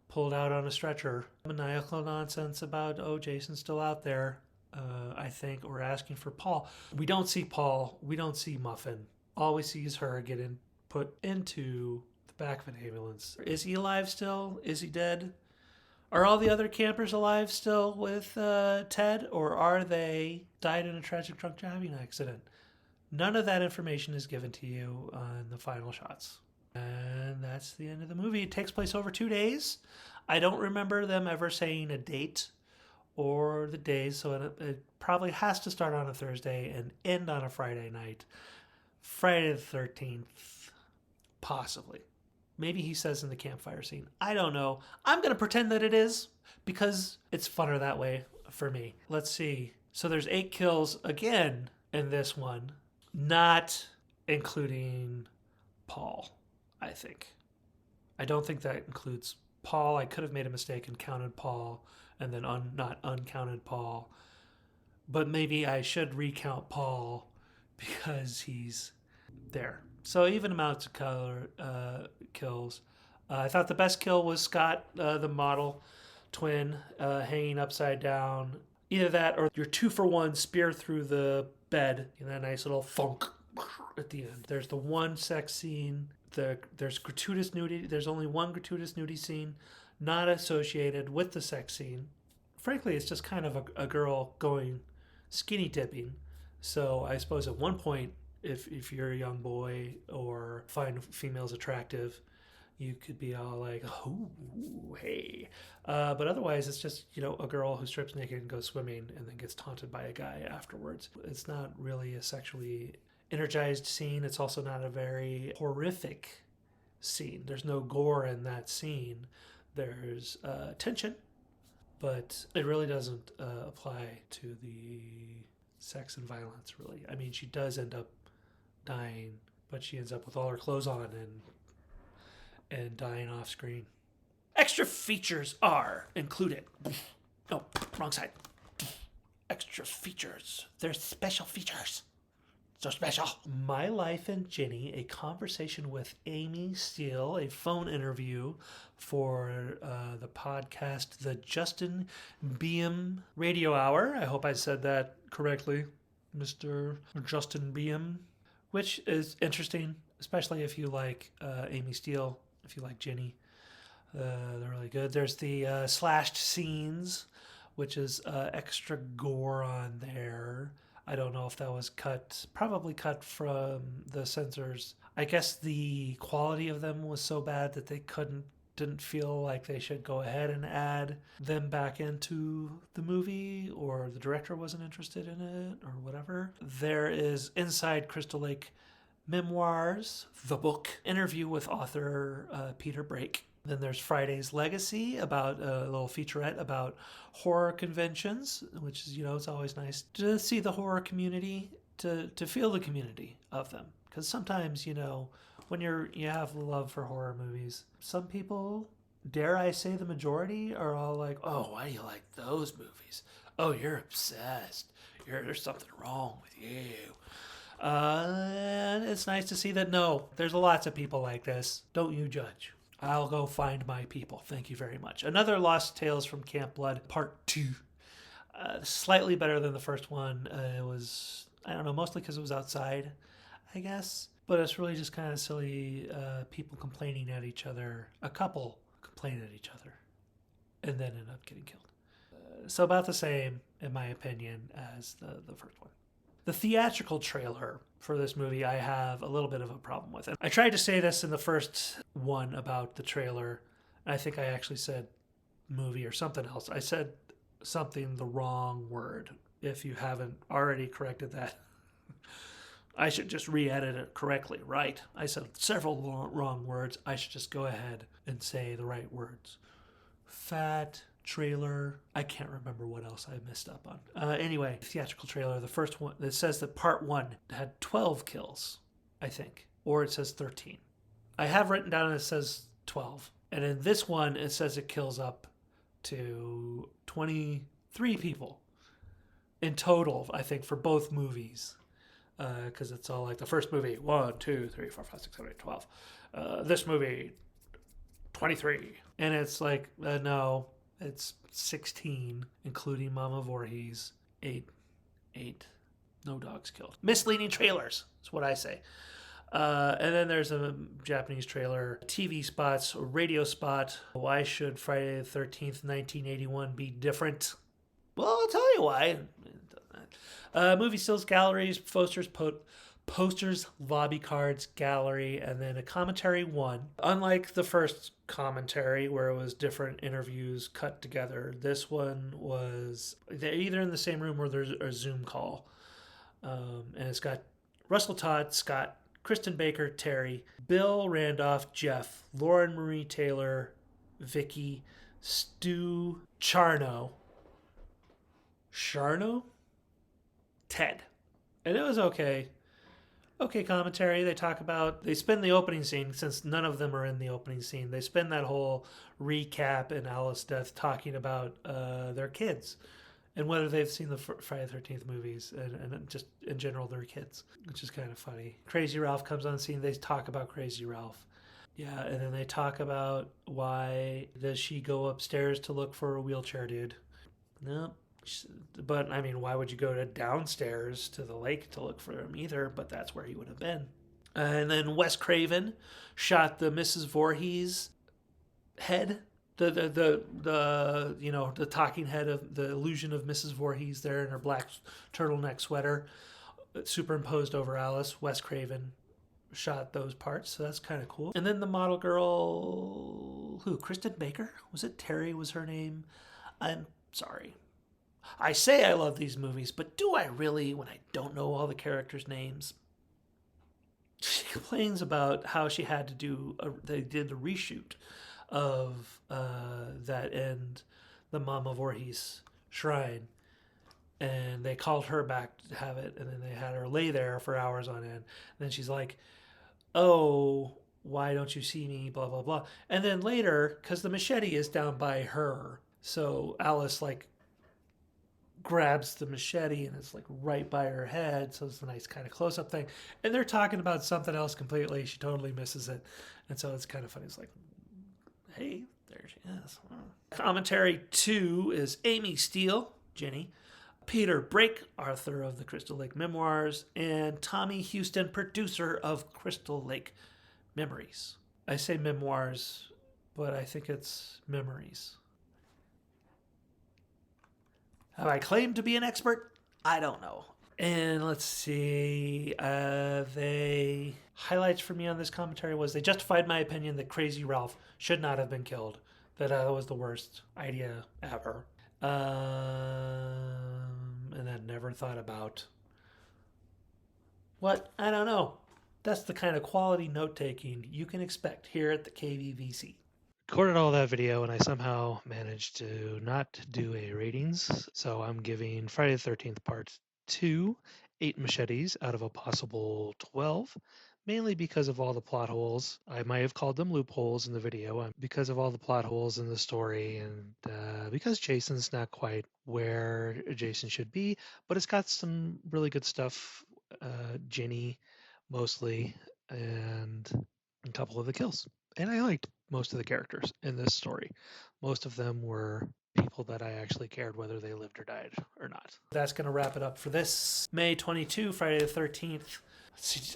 pulled out on a stretcher. Maniacal nonsense about, oh, Jason's still out there, I think, or asking for Paul. We don't see Paul. We don't see Muffin. All we see is her getting put into the back of an ambulance. Is he alive still? Is he dead? Are all the other campers alive still with Ted, or are they died in a tragic drunk driving accident? None of that information is given to you on the final shots. And that's the end of the movie. It takes place over 2 days. I don't remember them ever saying a date or the days, so it probably has to start on a Thursday and end on a Friday night. Friday the 13th, possibly. Maybe he says in the campfire scene. I don't know. I'm going to pretend that it is because it's funner that way for me. Let's see. So there's 8 kills again in this one, not including Paul, I think. I don't think that includes Paul. I could have made a mistake and counted Paul and then not uncounted Paul. But maybe I should recount Paul because he's there. So even amounts of kills. I thought the best kill was Scott, the model twin, hanging upside down. Either that or your 2-for-1 spear through the bed in that nice little funk at the end. There's the one sex scene. There's gratuitous nudity. There's only one gratuitous nudity scene not associated with the sex scene. Frankly, it's just kind of a girl going skinny dipping. So I suppose at one point, if you're a young boy or find females attractive, you could be all like, oh, hey. But otherwise, it's just, a girl who strips naked and goes swimming and then gets taunted by a guy afterwards. It's not really a sexually energized scene. It's also not a very horrific scene. There's no gore in that scene. There's tension, but it really doesn't apply to the sex and violence, really. I mean, she does end up dying, but she ends up with all her clothes on and dying off screen. Extra features are included. No, wrong side. Extra features. They're special features. So special. My Life and Ginny, a conversation with Amy Steele, a phone interview for the podcast, the Justin Beam Radio Hour. I hope I said that correctly, Mr. Justin Beam, which is interesting, especially if you like Amy Steele, if you like Ginny. They're really good. There's the slashed scenes, which is extra gore on there. I don't know if that was probably cut from the censors. I guess the quality of them was so bad that they didn't feel like they should go ahead and add them back into the movie, or the director wasn't interested in it, or whatever. There is Inside Crystal Lake Memoirs, the book, interview with author Peter Brake. Then there's Friday's Legacy, about a little featurette about horror conventions, which is, it's always nice to see the horror community, to feel the community of them. Because sometimes, when you have love for horror movies, some people, dare I say the majority, are all like, oh, why do you like those movies? Oh, you're obsessed. There's something wrong with you. And it's nice to see that, no, there's lots of people like this. Don't you judge. I'll go find my people. Thank you very much. Another Lost Tales from Camp Blood, Part 2. Slightly better than the first one. It was, I don't know, mostly because it was outside, I guess. But it's really just kind of silly people complaining at each other. A couple complain at each other and then end up getting killed. So about the same, in my opinion, as the first one. The theatrical trailer for this movie I have a little bit of a problem with. And I tried to say this in the first one about the trailer. I think I actually said movie or something else. I said something the wrong word. If you haven't already corrected that, I should just re-edit it correctly, right? I said several wrong words. I should just go ahead and say the right words. Fat trailer. I can't remember what else I messed up on. Anyway, theatrical trailer, the first one, it says that part 1 had 12 kills, I think. Or it says 13. I have written down and it says 12. And in this one, it says it kills up to 23 people in total, I think, for both movies. Because it's all like the first movie, 1, 2, 3, 4, 5, 6, 7, 8, 12. This movie, 23. And it's like, no, it's 16, including Mama Voorhees. 8. No dogs killed. Misleading trailers, is what I say. And then there's a Japanese trailer, TV spots, a radio spot. Why should Friday the 13th, 1981 be different? Well, I'll tell you why. Movie stills, galleries, posters, posters, lobby cards, gallery, and then a commentary one. Unlike the first commentary where it was different interviews cut together, this one was they're either in the same room or there's a Zoom call. And it's got Russell Todd, Scott, Kristen Baker, Terry, Bill Randolph, Jeff, Lauren Marie Taylor, Vicky, Stu Charno, Ted. And it was okay. Okay commentary. They spend the opening scene, since none of them are in the opening scene. They spend that whole recap and Alice Death talking about their kids and whether they've seen the Friday the 13th movies and just in general their kids, which is kind of funny. Crazy Ralph comes on the scene. They talk about Crazy Ralph. Yeah, and then they talk about why does she go upstairs to look for a wheelchair dude. No, but I mean, why would you go to downstairs to the lake to look for him either? But that's where he would have been. And then Wes Craven shot the Mrs. Voorhees head, the talking head of the illusion of Mrs. Voorhees there in her black turtleneck sweater, superimposed over Alice. Wes Craven shot those parts, so that's kind of cool. And then the model girl, Kristen Baker? Was it Terry was her name? I'm sorry. I say I love these movies, but do I really when I don't know all the characters' names? She complains about how she had to they did the reshoot of that end, the Mama Voorhees shrine. And they called her back to have it, and then they had her lay there for hours on end. And then she's like, oh, why don't you see me, blah, blah, blah. And then later, because the machete is down by her, so Alice, grabs the machete, and it's, right by her head, so it's a nice kind of close-up thing. And they're talking about something else completely. She totally misses it. And so it's kind of funny. It's like, hey, there she is. Commentary 2 is Amy Steele, Jenny, Peter Brake, author of the Crystal Lake Memoirs, and Tommy Houston, producer of Crystal Lake Memories. I say memoirs, but I think it's memories. Have I claimed to be an expert? I don't know. And let's see. They highlights for me on this commentary was they justified my opinion that Crazy Ralph should not have been killed. That was the worst idea ever. And then never thought about what? I don't know. That's the kind of quality note-taking you can expect here at the KVVC. Recorded all that video and I somehow managed to not do a ratings. So I'm giving Friday the 13th Part 2 8 machetes out of a possible 12. Mainly because of all the plot holes. I might have called them loopholes in the video because of all the plot holes in the story and because Jason's not quite where Jason should be, but it's got some really good stuff. Ginny, mostly, and a couple of the kills. And I liked most of the characters in this story. Most of them were people that I actually cared whether they lived or died or not. That's going to wrap it up for this May 22, Friday the 13th.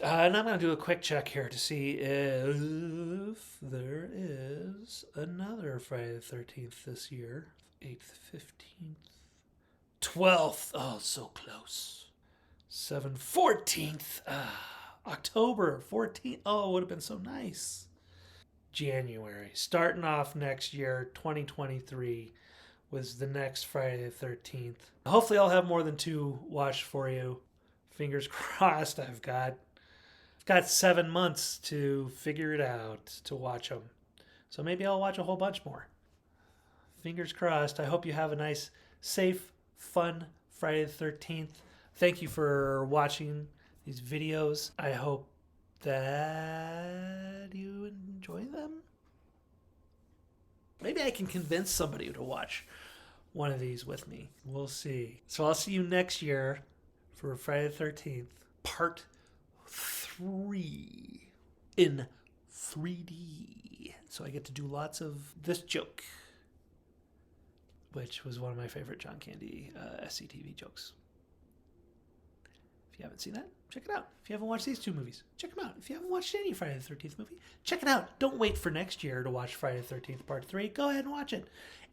And I'm going to do a quick check here to see if there is another Friday the 13th this year. 8th, 15th, 12th. Oh, so close. 7th, 14th. October 14th. Oh, it would have been so nice. January. Starting off next year, 2023, was the next Friday the 13th. Hopefully I'll have more than 2 watched for you. Fingers crossed. I've got 7 months to figure it out to watch them. So maybe I'll watch a whole bunch more. Fingers crossed. I hope you have a nice, safe, fun Friday the 13th. Thank you for watching these videos. I hope that you enjoy them. Maybe I can convince somebody to watch one of these with me. We'll see. So I'll see you next year for Friday the 13th, Part 3 in 3D. So I get to do lots of this joke, which was one of my favorite John Candy SCTV jokes. If you haven't seen that, check it out. If you haven't watched these 2 movies, check them out. If you haven't watched any Friday the 13th movie, check it out. Don't wait for next year to watch Friday the 13th Part 3. Go ahead and watch it.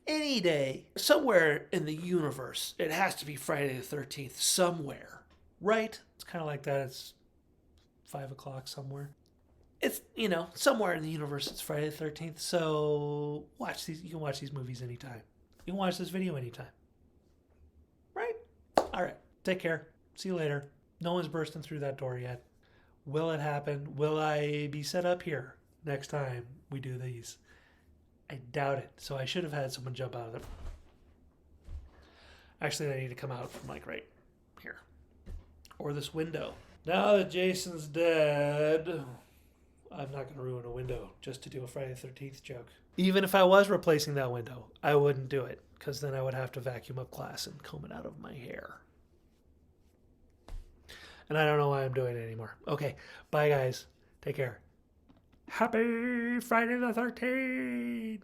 Any day, somewhere in the universe, it has to be Friday the 13th somewhere, right? It's kind of like that. It's 5 o'clock somewhere. It's, somewhere in the universe it's Friday the 13th, so you can watch these movies anytime. You can watch this video anytime. Right? All right. Take care. See you later. No one's bursting through that door yet. Will it happen? Will I be set up here next time we do these? I doubt it. So I should have had someone jump out of it. Actually, I need to come out from right here. Or this window. Now that Jason's dead, I'm not going to ruin a window just to do a Friday the 13th joke. Even if I was replacing that window, I wouldn't do it, because then I would have to vacuum up glass and comb it out of my hair. And I don't know why I'm doing it anymore. Okay, bye guys. Take care. Happy Friday the 13th!